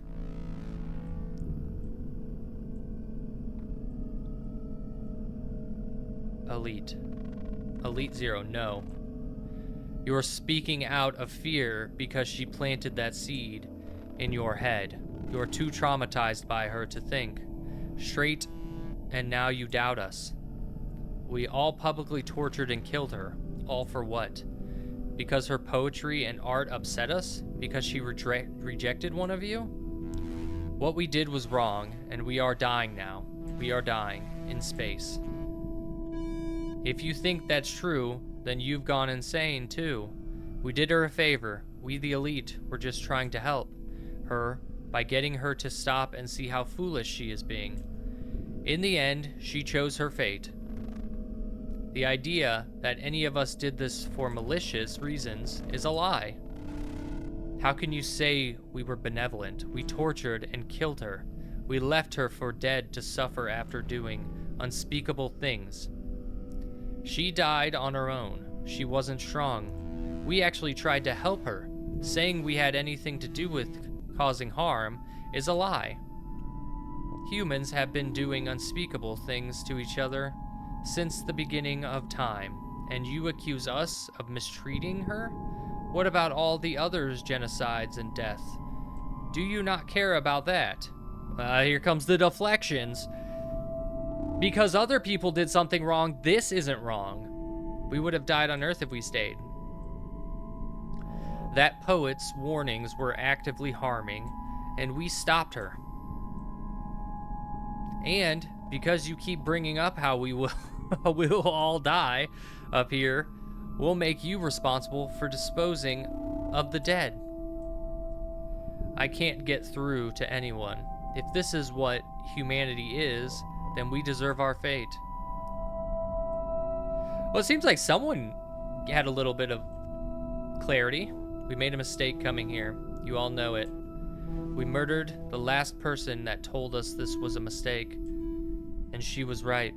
Elite. Elite Zero, no. You are speaking out of fear because she planted that seed in your head. You are too traumatized by her to think straight, and now you doubt us. We all publicly tortured and killed her. All for what? Because her poetry and art upset us? Because she rejected one of you? What we did was wrong, and we are dying now. We are dying in space. If you think that's true, then you've gone insane too. We did her a favor. We, the elite, were just trying to help her by getting her to stop and see how foolish she is being. In the end, she chose her fate. The idea that any of us did this for malicious reasons is a lie. How can you say we were benevolent? We tortured and killed her. We left her for dead to suffer after doing unspeakable things. She died on her own. She wasn't strong. We actually tried to help her. Saying we had anything to do with causing harm is a lie. Humans have been doing unspeakable things to each other since the beginning of time, and you accuse us of mistreating her? What about all the others' genocides and death? Do you not care about that? Here comes the deflections. Because other people did something wrong, this isn't wrong. We would have died on Earth if we stayed. That poet's warnings were actively harming, and we stopped her. And because you keep bringing up how we will we'll all die up here, we'll make you responsible for disposing of the dead. I can't get through to anyone. If this is what humanity is, then we deserve our fate. Well, it seems like someone had a little bit of clarity. We made a mistake coming here. You all know it. We murdered the last person that told us this was a mistake. And she was right.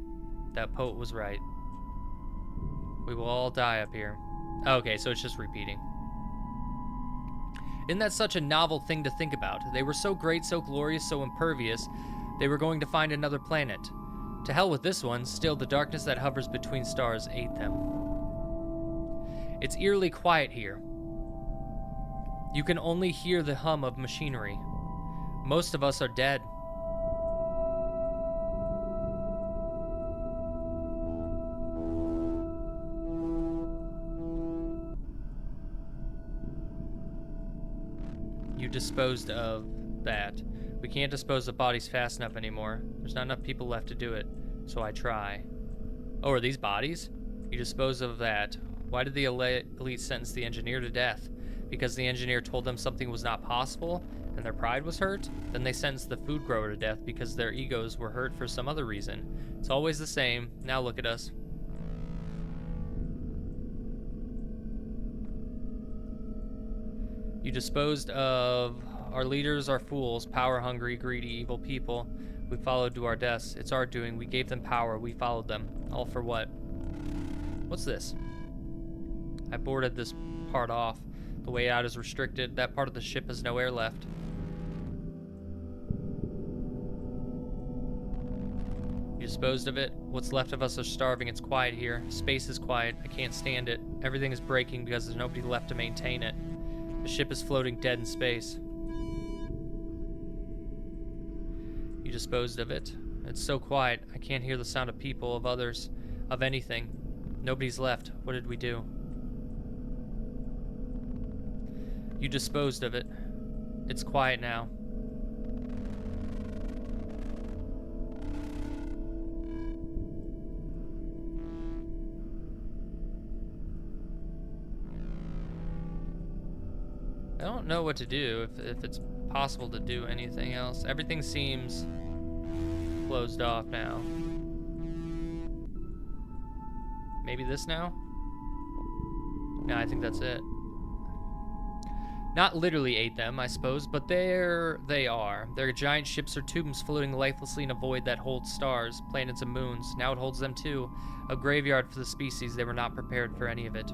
That poet was right. We will all die up here. Okay, so it's just repeating. Isn't that such a novel thing to think about? They were so great, so glorious, so impervious, they were going to find another planet. To hell with this one, still the darkness that hovers between stars ate them. It's eerily quiet here. You can only hear the hum of machinery. Most of us are dead. disposed of that. We can't dispose of bodies fast enough anymore. There's not enough people left to do it, so I try. Oh, are these bodies? You dispose of that. Why did the elite sentence the engineer to death? Because the engineer told them something was not possible and their pride was hurt? Then they sentenced the food grower to death because their egos were hurt for some other reason. It's always the same. Now look at us. You disposed of... Our leaders are fools, power-hungry, greedy, evil people. We followed to our deaths. It's our doing. We gave them power. We followed them. All for what? What's this? I boarded this part off. The way out is restricted. That part of the ship has no air left. You disposed of it? What's left of us are starving. It's quiet here. Space is quiet. I can't stand it. Everything is breaking because there's nobody left to maintain it. The ship is floating dead in space. You disposed of it. It's so quiet. I can't hear the sound of people, of others, of anything. Nobody's left. What did we do? You disposed of it. It's quiet now. I don't know what to do, if it's possible to do anything else. Everything seems closed off now. Maybe this now? No, I think that's it. Not literally ate them, I suppose, but there they are. They're giant ships or tubes floating lifelessly in a void that holds stars, planets, and moons. Now it holds them too. A graveyard for the species. They were not prepared for any of it.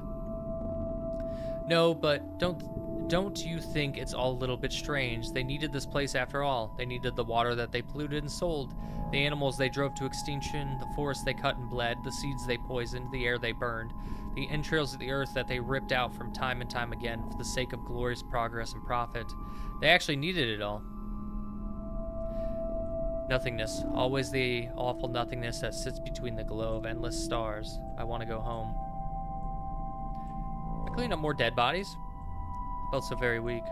No, but don't you think it's all a little bit strange? They needed this place after all. They needed the water that they polluted and sold, the animals they drove to extinction, the forests they cut and bled, the seeds they poisoned, the air they burned, the entrails of the earth that they ripped out from time and time again for the sake of glorious progress and profit. They actually needed it all. Nothingness, always the awful nothingness that sits between the glow of endless stars. I want to go home. I cleaned up more dead bodies. Felt so very weak.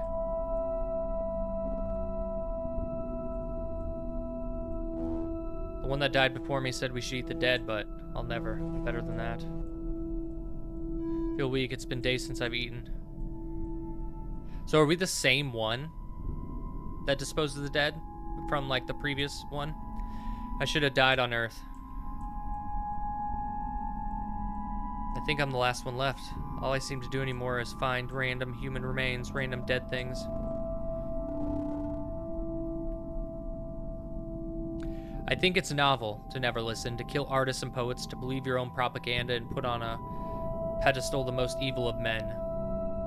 The one that died before me said we should eat the dead, but I'll never. Better than that. Feel weak. It's been days since I've eaten. So are we the same one that disposed of the dead from like the previous one? I should have died on Earth. I think I'm the last one left. All I seem to do anymore is find random human remains, random dead things. I think it's novel to never listen, to kill artists and poets, to believe your own propaganda and put on a pedestal the most evil of men.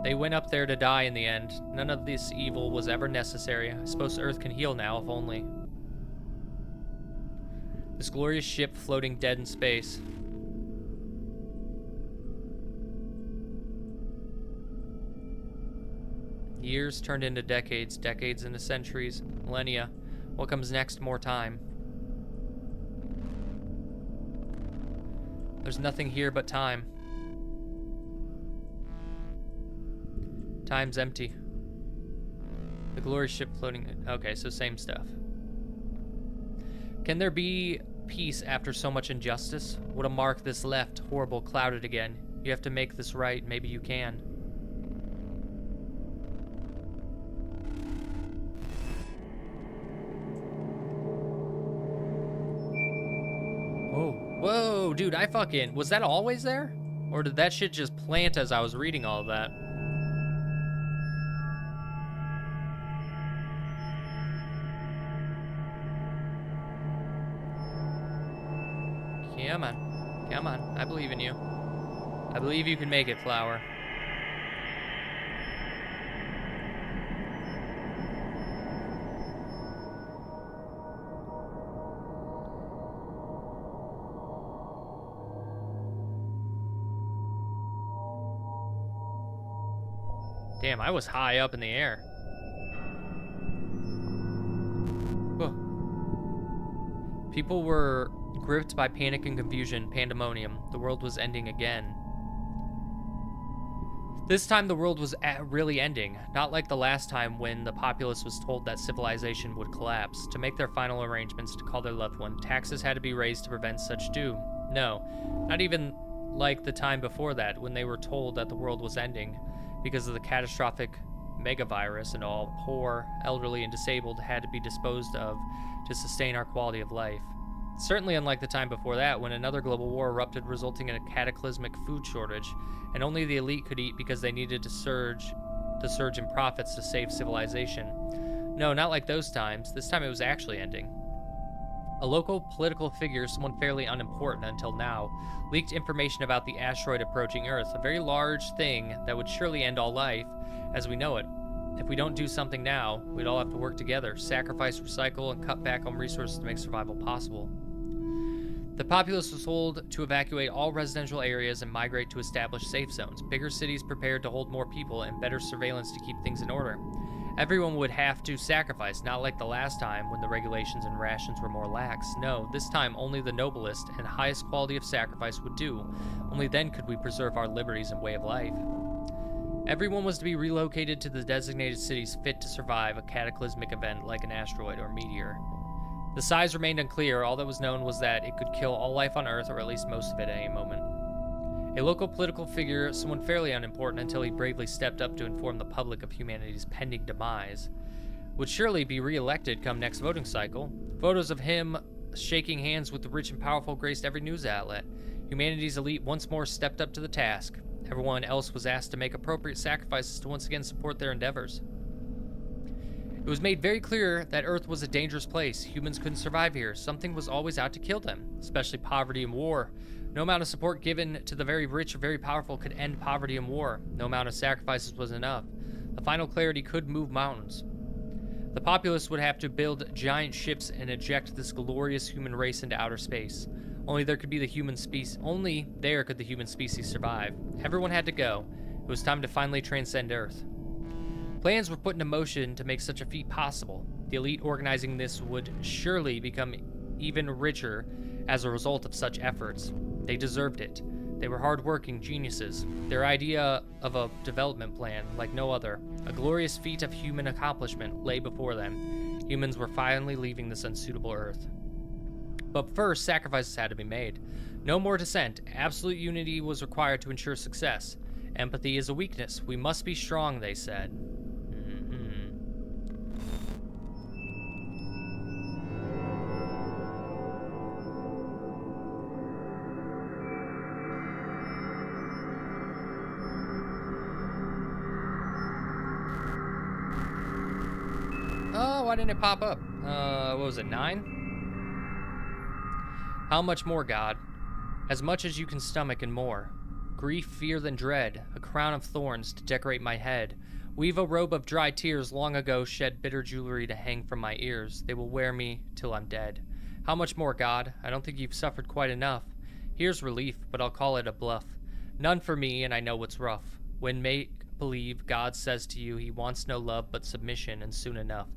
They went up there to die in the end. None of this evil was ever necessary. I suppose Earth can heal now, if only. This glorious ship floating dead in space. Years turned into decades, decades into centuries, millennia. What comes next? More time. There's nothing here but time. Time's empty. The glorious ship floating... Okay, so same stuff. Can there be peace after so much injustice? What a mark this left, horrible, clouded again. You have to make this right. Maybe you can. Whoa, dude, I fucking... Was that always there? Or did that shit just plant as I was reading all of that? Come on. Come on. I believe in you. I believe you can make it, Flower. Damn, I was high up in the air. Whoa. People were gripped by panic and confusion, pandemonium. The world was ending again. This time the world was really ending, not like the last time when the populace was told that civilization would collapse. To make their final arrangements to call their loved one, taxes had to be raised to prevent such doom. No, not even like the time before that when they were told that the world was ending because of the catastrophic megavirus and all poor, elderly, and disabled had to be disposed of to sustain our quality of life. Certainly unlike the time before that when another global war erupted resulting in a cataclysmic food shortage and only the elite could eat because they needed the surge in profits to save civilization. No, not like those times. This time it was actually ending. A local political figure, someone fairly unimportant until now, leaked information about the asteroid approaching Earth, a very large thing that would surely end all life as we know it. If we don't do something now, we'd all have to work together, sacrifice, recycle, and cut back on resources to make survival possible. The populace was told to evacuate all residential areas and migrate to establish safe zones, bigger cities prepared to hold more people, and better surveillance to keep things in order. Everyone would have to sacrifice, not like the last time when the regulations and rations were more lax. No, this time only the noblest and highest quality of sacrifice would do. Only then could we preserve our liberties and way of life. Everyone was to be relocated to the designated cities fit to survive a cataclysmic event like an asteroid or meteor. The size remained unclear. All that was known was that it could kill all life on Earth, or at least most of it at any moment. A local political figure, someone fairly unimportant until he bravely stepped up to inform the public of humanity's pending demise, would surely be re-elected come next voting cycle. Photos of him shaking hands with the rich and powerful graced every news outlet. Humanity's elite once more stepped up to the task. Everyone else was asked to make appropriate sacrifices to once again support their endeavors. It was made very clear that Earth was a dangerous place. Humans couldn't survive here. Something was always out to kill them, especially poverty and war. No amount of support given to the very rich or very powerful could end poverty and war. No amount of sacrifices was enough. The final clarity could move mountains. The populace would have to build giant ships and eject this glorious human race into outer space. Only there could the human species survive. Everyone had to go. It was time to finally transcend Earth. Plans were put into motion to make such a feat possible. The elite organizing this would surely become even richer as a result of such efforts. They deserved it. They were hard-working geniuses. Their idea of a development plan, like no other, a glorious feat of human accomplishment, lay before them. Humans were finally leaving this unsuitable Earth. But first, sacrifices had to be made. No more dissent. Absolute unity was required to ensure success. Empathy is a weakness. We must be strong, they said. Oh, why didn't it pop up? What was it, 9? How much more, God? As much as you can stomach and more. Grief, fear, than dread, a crown of thorns to decorate my head. Weave a robe of dry tears long ago shed bitter jewelry to hang from my ears. They will wear me till I'm dead. How much more, God? I don't think you've suffered quite enough. Here's relief, but I'll call it a bluff. None for me, and I know what's rough. When make-believe God says to you he wants no love but submission, and soon enough.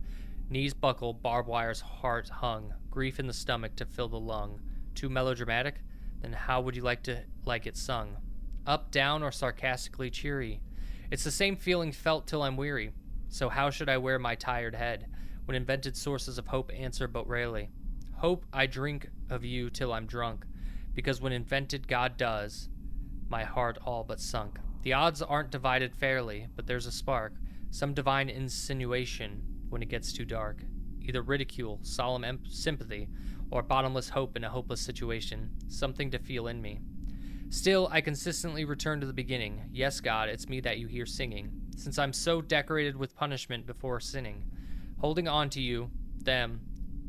Knees buckle, barbed wire's heart hung, grief in the stomach to fill the lung. Too melodramatic? Then how would you like it sung? Up, down, or sarcastically cheery? It's the same feeling felt till I'm weary. So how should I wear my tired head, when invented sources of hope answer but rarely? Hope I drink of you till I'm drunk, because when invented God does, my heart all but sunk. The odds aren't divided fairly, but there's a spark, some divine insinuation when it gets too dark. Either ridicule, solemn sympathy, or bottomless hope in a hopeless situation, something to feel in me. Still, I consistently return to the beginning. Yes, God, it's me that you hear singing, since I'm so decorated with punishment before sinning. Holding on to you, them,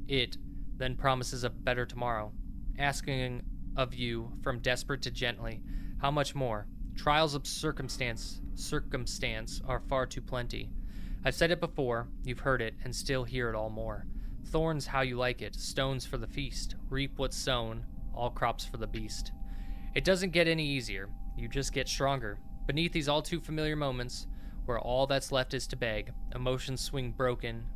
it, then promises of better tomorrow. Asking of you, from desperate to gently, how much more? Trials of circumstance are far too plenty. I've said it before, you've heard it, and still hear it all more. Thorns how you like it, stones for the feast. Reap what's sown, all crops for the beast. It doesn't get any easier, you just get stronger. Beneath these all too familiar moments, where all that's left is to beg, emotions swing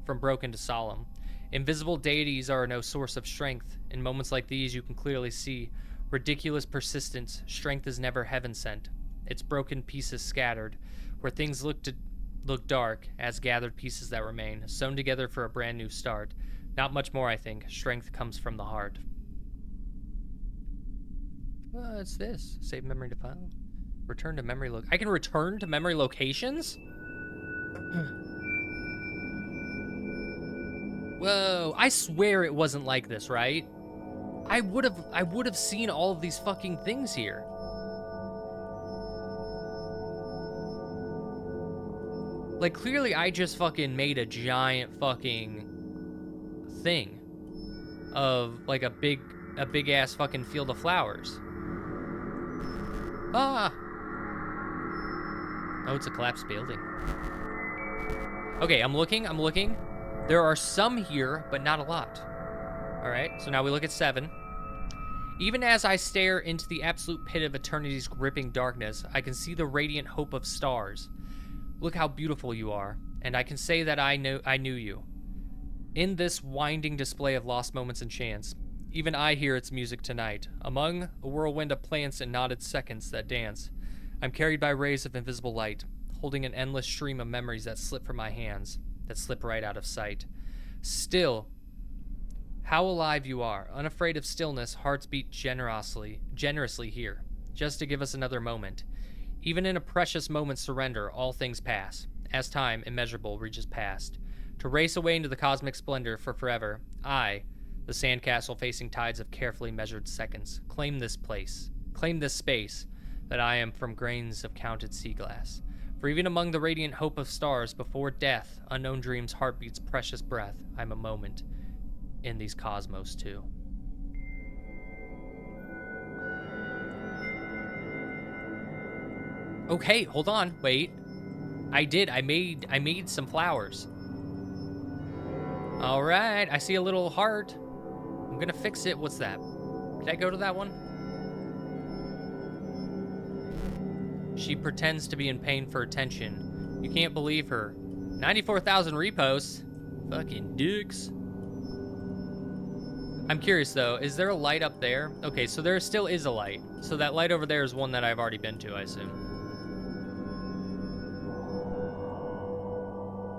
from broken to solemn. Invisible deities are no source of strength. In moments like these you can clearly see ridiculous persistence, strength is never heaven sent. its broken pieces scattered, where things look dark as gathered pieces that remain, sewn together for a brand new start. Not much more, I think. Strength comes from the heart. What's this? Save memory to file. Return to memory I can return to memory locations? Whoa, I swear it wasn't like this, right? I would have seen all of these fucking things here. Like, clearly I just fucking made a giant fucking thing of like a big ass fucking field of flowers. Ah! Oh, it's a collapsed building. Okay, I'm looking. There are some here, but not a lot. All right, so now we look at 7. Even as I stare into the absolute pit of eternity's gripping darkness, I can see the radiant hope of stars. Look how beautiful you are, and I can say that I knew you. In this winding display of lost moments and chance, even I hear its music tonight, among a whirlwind of plants and knotted seconds that dance. I'm carried by rays of invisible light, holding an endless stream of memories that slip from my hands, that slip right out of sight. Still, how alive you are, unafraid of stillness, hearts beat generously here, just to give us another moment. Even in a precious moment's surrender, all things pass, as time, immeasurable, reaches past, to race away into the cosmic splendor for forever. I, the sandcastle facing tides of carefully measured seconds, claim this space, that I am from grains of counted sea glass. For even among the radiant hope of stars, before death, unknown dreams, heartbeats, precious breath, I'm a moment in these cosmos too. Okay, hold on, wait. I made some flowers. All right, I see a little heart. I'm gonna fix it. What's that? Did I go to that one? She pretends to be in pain for attention. You can't believe her. 94,000 reposts. Fucking dicks. I'm curious though, is there a light up there? Okay, so there still is a light. So that light over there is one that I've already been to, I assume.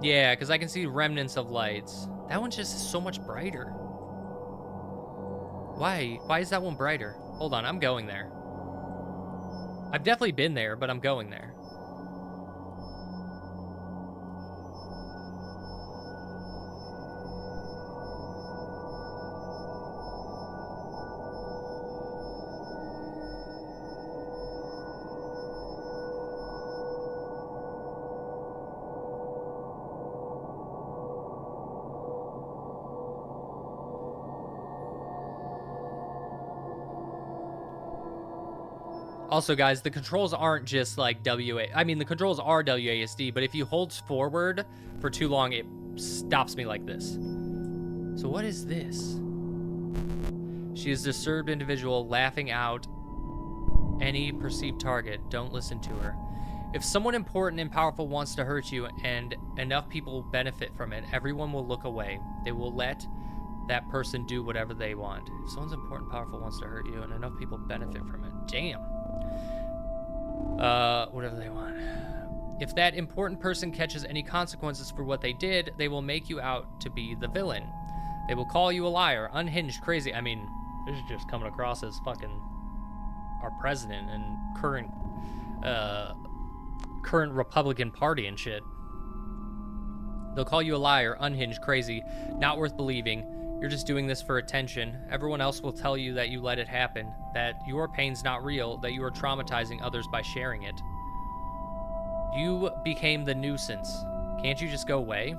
Yeah, because I can see remnants of lights. That one's just so much brighter. Why? Why is that one brighter? Hold on, I'm going there. I've definitely been there, but I'm going there. Also, guys, the controls aren't just like I mean, the controls are WASD, but if you hold forward for too long, it stops me like this. So what is this? She is a disturbed individual laughing out any perceived target. Don't listen to her. If someone important and powerful wants to hurt you and enough people benefit from it, everyone will look away. They will let that person do whatever they want. If someone's important and powerful wants to hurt you and enough people benefit from it. Damn. Whatever they want. If that important person catches any consequences for what they did, they will make you out to be the villain. They will call you a liar, unhinged, crazy. I mean, this is just coming across as fucking our president and current Republican Party and shit. They'll call you a liar, unhinged, crazy, not worth believing. You're just doing this for attention. Everyone else will tell you that you let it happen, that your pain's not real, that you are traumatizing others by sharing it. You became the nuisance. Can't you just go away?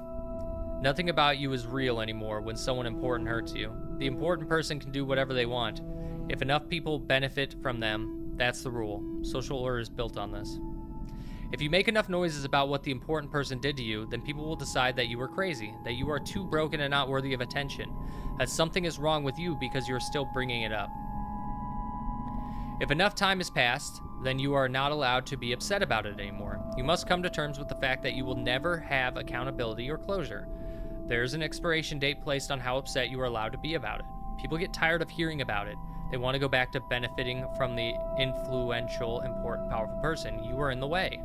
Nothing about you is real anymore when someone important hurts you. The important person can do whatever they want. If enough people benefit from them, that's the rule. Social order is built on this. If you make enough noises about what the important person did to you, then people will decide that you are crazy, that you are too broken and not worthy of attention, that something is wrong with you because you're still bringing it up. If enough time has passed, then you are not allowed to be upset about it anymore. You must come to terms with the fact that you will never have accountability or closure. There's an expiration date placed on how upset you are allowed to be about it. People get tired of hearing about it. They want to go back to benefiting from the influential, important, powerful person. You are in the way.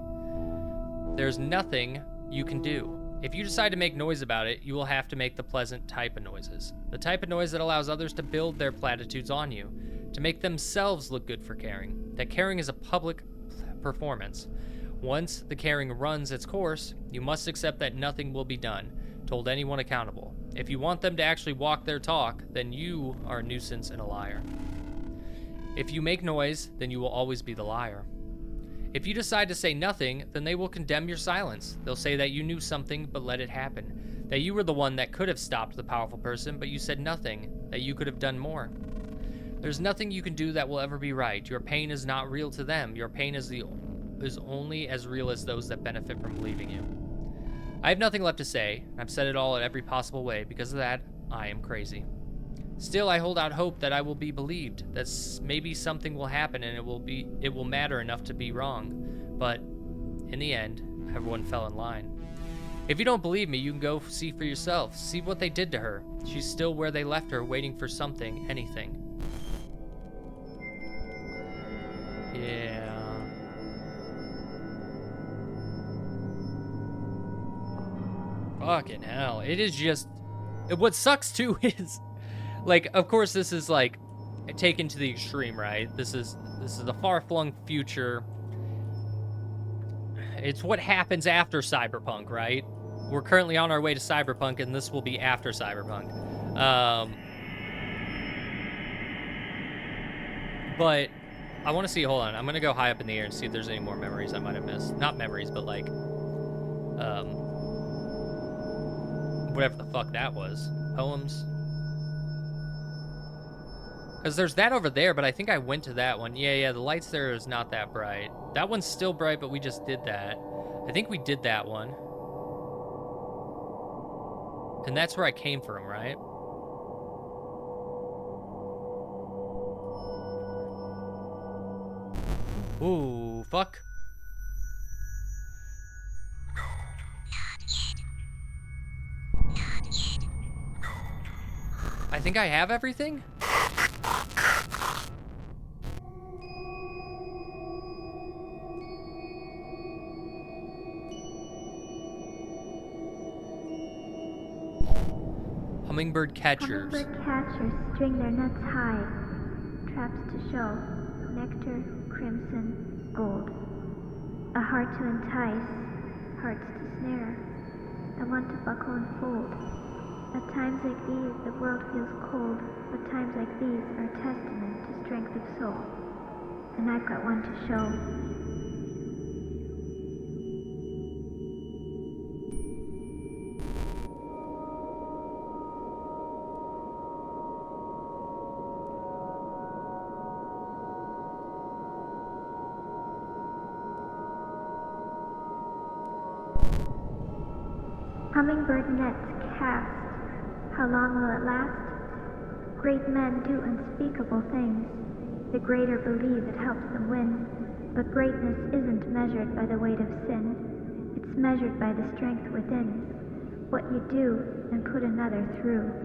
There's nothing you can do. If you decide to make noise about it, you will have to make the pleasant type of noises. The type of noise that allows others to build their platitudes on you, to make themselves look good for caring. That caring is a public performance. Once the caring runs its course, you must accept that nothing will be done, told anyone accountable. If you want them to actually walk their talk, then you are a nuisance and a liar. If you make noise, then you will always be the liar. If you decide to say nothing, then they will condemn your silence. They'll say that you knew something but let it happen, that you were the one that could have stopped the powerful person, but you said nothing, that you could have done more. There's nothing you can do that will ever be right. Your pain is not real to them. Your pain is only as real as those that benefit from believing you. I have nothing left to say. I've said it all in every possible way. Because of that, I am crazy. Still, I hold out hope that I will be believed, that maybe something will happen and it will matter enough to be wrong. But in the end, everyone fell in line. If you don't believe me, you can go see for yourself. See what they did to her. She's still where they left her, waiting for something, anything. Yeah. Fucking hell. It is just... What sucks, too, is... Like, of course, this is, like, taken to the extreme, right? This is the far-flung future. It's what happens after Cyberpunk, right? We're currently on our way to Cyberpunk, and this will be after Cyberpunk. But I want to see... Hold on. I'm going to go high up in the air and see if there's any more memories I might have missed. Not memories, but, like... whatever the fuck that was. Poems. Because there's that over there, but I think I went to that one. Yeah, the lights there is not that bright. That one's still bright, but we just did that. I think we did that one. And that's where I came from, right? Ooh, fuck. I think I have everything? Hummingbird catchers. Hummingbird catchers string their nuts high, traps to show, nectar, crimson, gold. A heart to entice, hearts to snare, the one to buckle and fold. At times like these, the world feels cold, but times like these are a testament to strength of soul. And I've got one to show. Hummingbird nets cast. How long will it last? Great men do unspeakable things. The greater believe it helps them win. But greatness isn't measured by the weight of sin. It's measured by the strength within. What you do and put another through.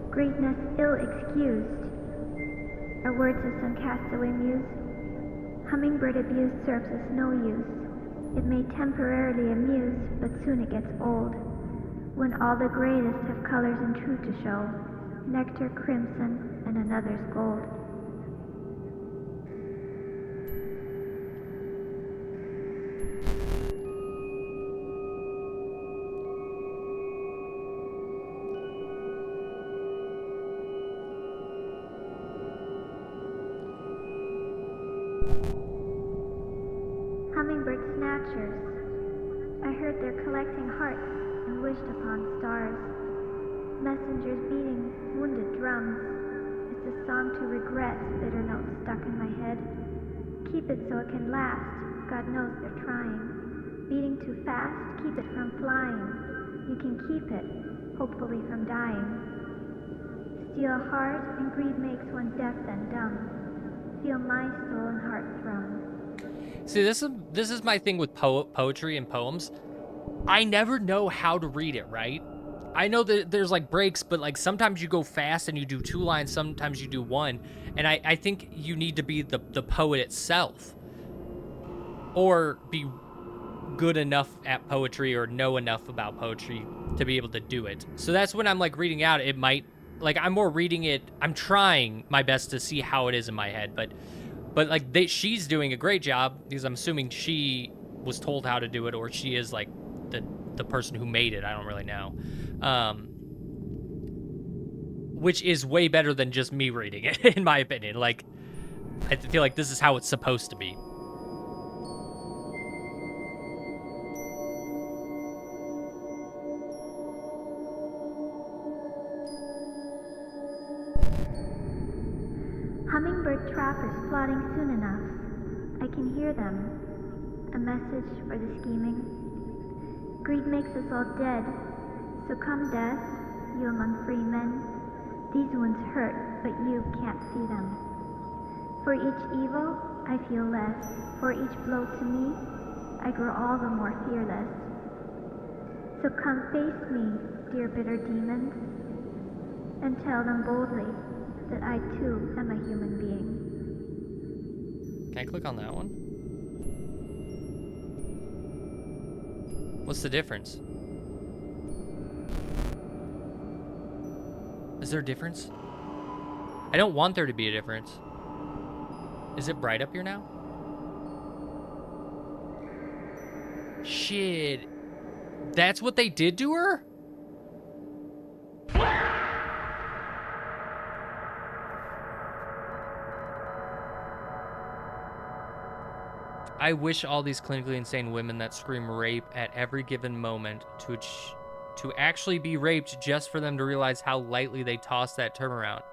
Greatness ill-excused are words of some castaway muse. Hummingbird abuse serves us no use. It may temporarily amuse, but soon it gets old. When all the greatest have colors and truth to show, nectar, crimson, and another's gold. Hummingbird snatchers. I heard they're collecting hearts and wished upon stars. Messengers beating wounded drums. It's a song to regret, bitter notes stuck in my head. Keep it so it can last, God knows they're trying. Beating too fast, keep it from flying. You can keep it, hopefully from dying. Steal a heart, and greed makes one deaf and dumb. Feel my soul and heart thrum. See, this is my thing with poetry and poems. I never know how to read it, right? I know that there's like breaks, but like sometimes you go fast and you do 2 lines, sometimes you do 1. And I think you need to be the poet itself. Or be good enough at poetry or know enough about poetry to be able to do it. So that's when I'm like reading out, it might, like I'm more reading it, I'm trying my best to see how it is in my head, but like she's doing a great job because I'm assuming she was told how to do it, or she is like the person who made it. I don't really know. Which is way better than just me reading it, in my opinion. Like, I feel like this is how it's supposed to be. Hummingbird trappers plotting soon enough. I can hear them. A message for the scheming. Greed makes us all dead. So come, death, you among free men. These wounds hurt, but you can't see them. For each evil, I feel less. For each blow to me, I grow all the more fearless. So come face me, dear bitter demons, and tell them boldly that I too am a human being. Can I click on that one? What's the difference? Is there a difference? I don't want there to be a difference. Is it bright up here now? Shit. That's what they did to her? I wish all these clinically insane women that scream rape at every given moment to actually be raped just for them to realize how lightly they toss that term around.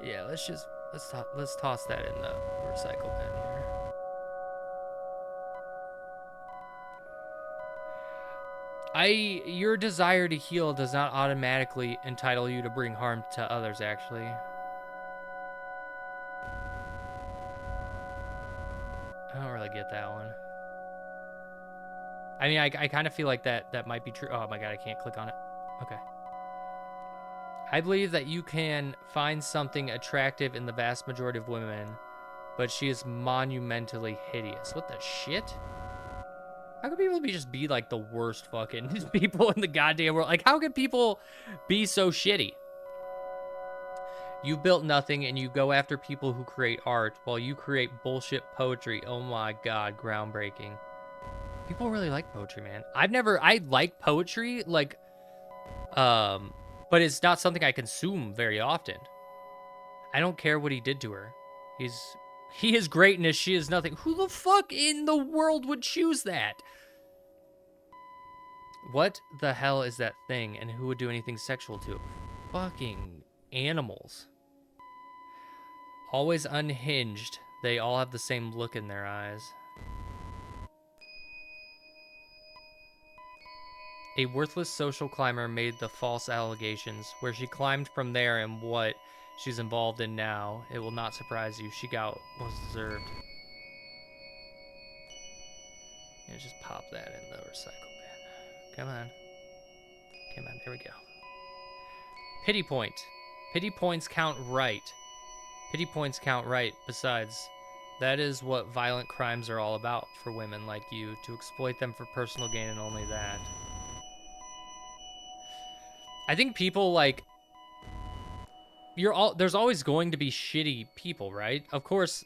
Yeah, let's toss that in the recycle bin here. Your desire to heal does not automatically entitle you to bring harm to others, actually. I don't really get that one. I mean, I kind of feel like that might be true. Oh my god, I can't click on it. Okay. I believe that you can find something attractive in the vast majority of women, but she is monumentally hideous. What the shit? How could people just be like the worst fucking people in the goddamn world? Like, how could people be so shitty? You built nothing and you go after people who create art while you create bullshit poetry. Oh my god, groundbreaking. People really like poetry, man. I like poetry, like, but it's not something I consume very often. I don't care what he did to her. He is greatness, she is nothing. Who the fuck in the world would choose that? What the hell is that thing, and who would do anything sexual to it? Fucking animals. Always unhinged. They all have the same look in their eyes. A worthless social climber made the false allegations. Where she climbed from there and what she's involved in now, it will not surprise you. She got what's deserved. Yeah, just pop that in the recycle bin. Come on. Come on, there we go. Pity point. Pity points count right. Pity points count right. Besides, that is what violent crimes are all about for women like you, to exploit them for personal gain and only that. I think people like there's always going to be shitty people, right? Of course.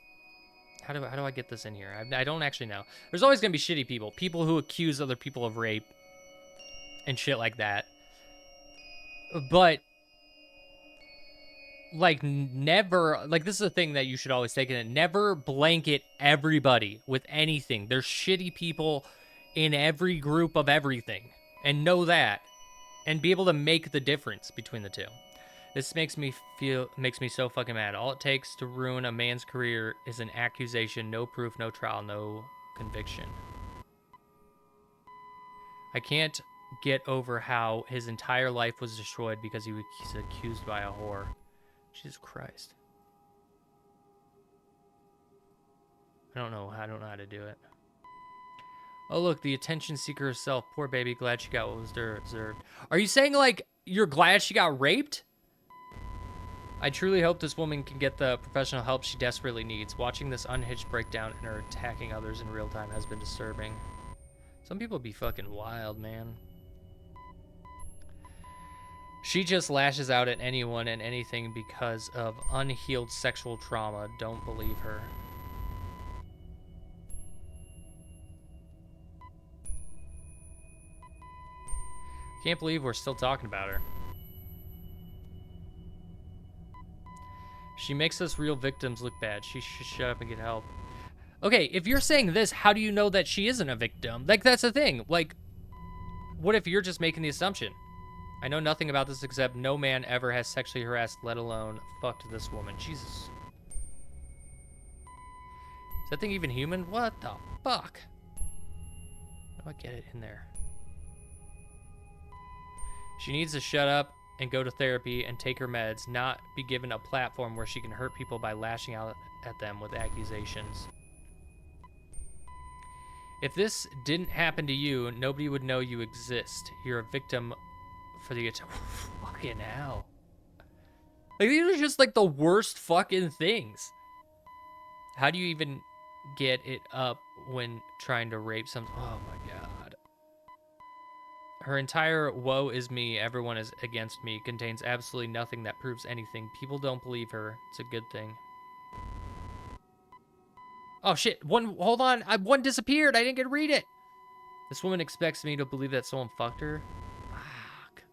How do I get this in here? I don't actually know. There's always gonna be shitty people. People who accuse other people of rape and shit like that. But like never, like this is a thing that you should always take in it. Never blanket everybody with anything. There's shitty people in every group of everything. And know that. And be able to make the difference between the two. This makes me so fucking mad. All it takes to ruin a man's career is an accusation, no proof, no trial, no conviction. I can't get over how his entire life was destroyed because he was accused by a whore. Jesus Christ. I don't know how to do it. Oh, look, the attention seeker herself. Poor baby, glad she got what was deserved. Are you saying, like, you're glad she got raped? I truly hope this woman can get the professional help she desperately needs. Watching this unhinged breakdown and her attacking others in real time has been disturbing. Some people be fucking wild, man. She just lashes out at anyone and anything because of unhealed sexual trauma. Don't believe her. Can't believe we're still talking about her. She makes us real victims look bad. She should shut up and get help. Okay, if you're saying this, how do you know that she isn't a victim? Like, that's the thing. Like, what if you're just making the assumption? I know nothing about this except no man ever has sexually harassed, let alone fucked this woman. Jesus. Is that thing even human? What the fuck? How do I get it in there? She needs to shut up and go to therapy and take her meds, not be given a platform where she can hurt people by lashing out at them with accusations. If this didn't happen to you, nobody would know you exist. You're a victim for the fucking hell. Like, these are just like the worst fucking things. How do you even get it up when trying to rape some? Oh my god. Her entire woe is me, everyone is against me contains absolutely nothing that proves anything. People don't believe her. It's a good thing. Oh shit, hold on, one disappeared. I didn't get to read it. This woman expects me to believe that someone fucked her. Fuck.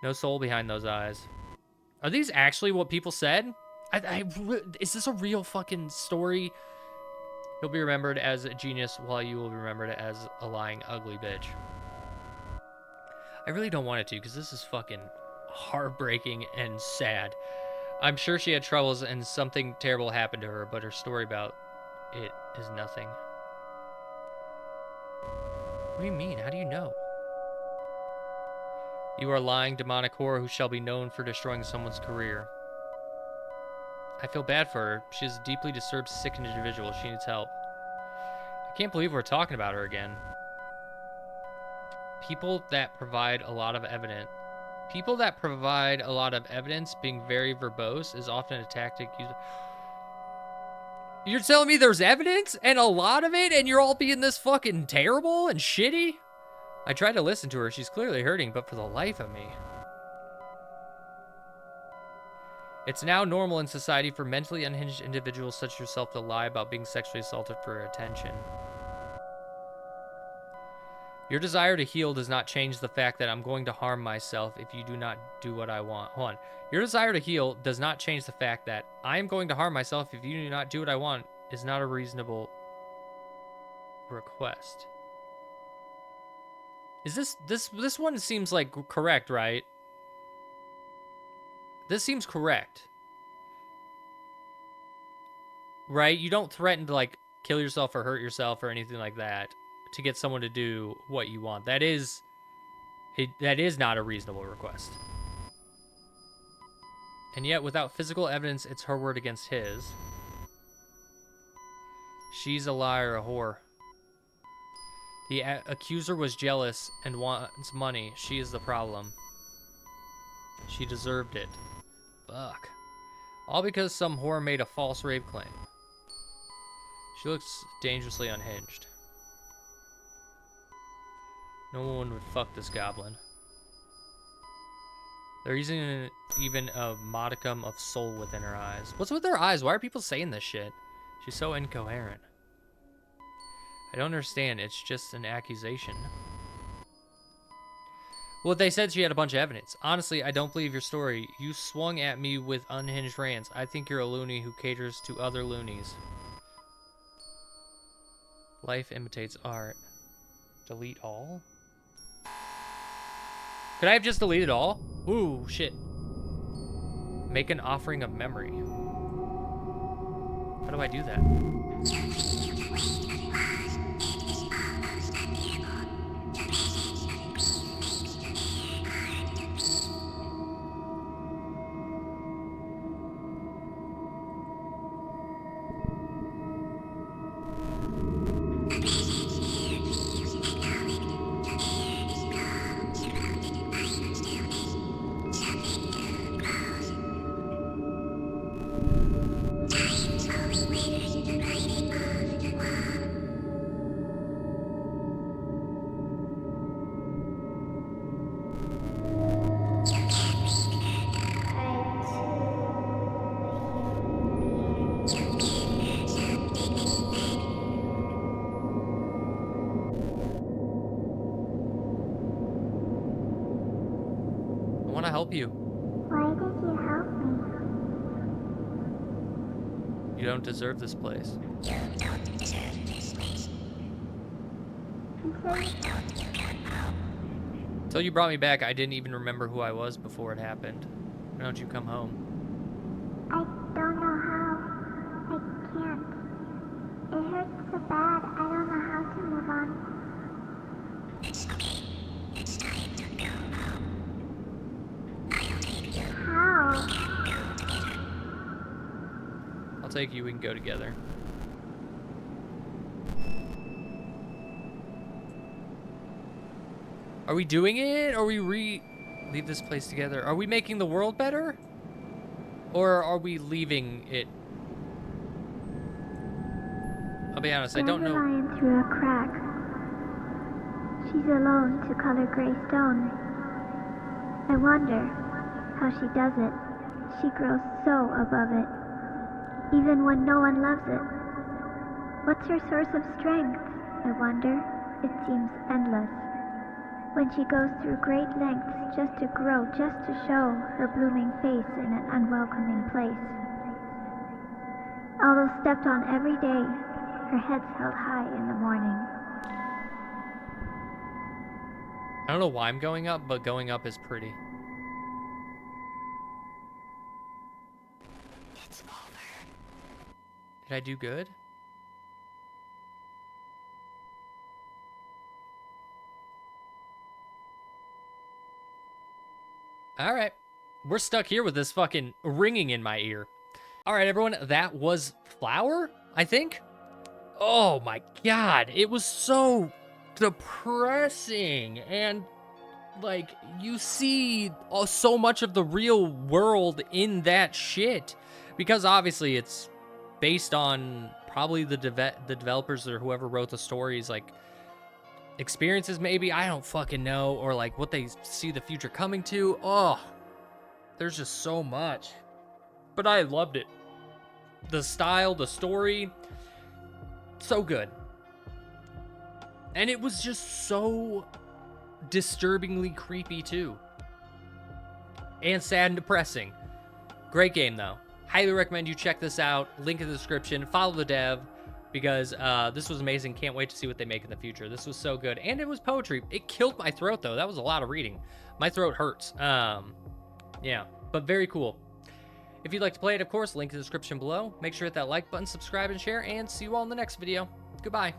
No soul behind those eyes. Are these actually what people said? Is this a real fucking story? He'll be remembered as a genius while you will be remembered as a lying, ugly bitch. I really don't want it to because this is fucking heartbreaking and sad. I'm sure she had troubles and something terrible happened to her, but her story about it is nothing. What do you mean? How do you know? You are lying, demonic whore who shall be known for destroying someone's career. I feel bad for her. She is a deeply disturbed, sick individual. She needs help. I can't believe we're talking about her again. People that provide a lot of evidence. People that provide a lot of evidence being very verbose is often a tactic used. You're telling me there's evidence and a lot of it and you're all being this fucking terrible and shitty? I tried to listen to her. She's clearly hurting, but for the life of me. It's now normal in society for mentally unhinged individuals such as yourself to lie about being sexually assaulted for attention. Your desire to heal does not change the fact that I'm going to harm myself if you do not do what I want. Hold on. Your desire to heal does not change the fact that I am going to harm myself if you do not do what I want is not a reasonable request. Is this one seems like correct, right? This seems correct. Right? You don't threaten to like kill yourself or hurt yourself or anything like that to get someone to do what you want. That is not a reasonable request. And yet, without physical evidence, it's her word against his. She's a liar, a whore. The accuser was jealous and wants money. She is the problem. She deserved it. Fuck. All because some whore made a false rape claim. She looks dangerously unhinged. No one would fuck this goblin. There isn't even a modicum of soul within her eyes. What's with her eyes? Why are people saying this shit? She's so incoherent. I don't understand. It's just an accusation. Well, they said she had a bunch of evidence. Honestly, I don't believe your story. You swung at me with unhinged rants. I think you're a loony who caters to other loonies. Life imitates art. Delete all? Could I have just deleted all? Ooh, shit. Make an offering of memory. How do I do that? help you. Why did you help me? You don't deserve this place. Until you brought me back, I didn't even remember who I was before it happened. Why don't you come home? I don't know how. I can't. It hurts so bad, I don't know how to move on. It's okay. It's time to go home. I'll take you. How? I'll take you, we can go together. Are we doing it? Or leave this place together? Are we making the world better? Or are we leaving it? I'll be honest, I don't know. Dandelion through a crack. She's alone to color gray stone. I wonder how she does it. She grows so above it, even when no one loves it. What's her source of strength? I wonder. It seems endless. When she goes through great lengths just to grow, just to show her blooming face in an unwelcoming place. Although stepped on every day, her head's held high in the morning. I don't know why I'm going up, but going up is pretty. It's over. Did I do good? All right. We're stuck here with this fucking ringing in my ear. All right, everyone. That was Flower, I think. Oh, my God. It was so depressing. And, like, you see so much of the real world in that shit. Because, obviously, it's based on probably the developers or whoever wrote the stories, like, experiences maybe, I don't fucking know, or like what they see the future coming to. Oh, there's just so much, but I loved it. The style, the story, so good. And it was just so disturbingly creepy too, and sad and depressing. Great game though. Highly recommend you check this out. Link in the description. Follow the dev, because this was amazing. Can't wait to see what they make in the future. This was so good. And it was poetry. It killed my throat, though. That was a lot of reading. My throat hurts. Yeah, but very cool. If you'd like to play it, of course, link in the description below. Make sure to hit that like button, subscribe, and share, and see you all in the next video. Goodbye.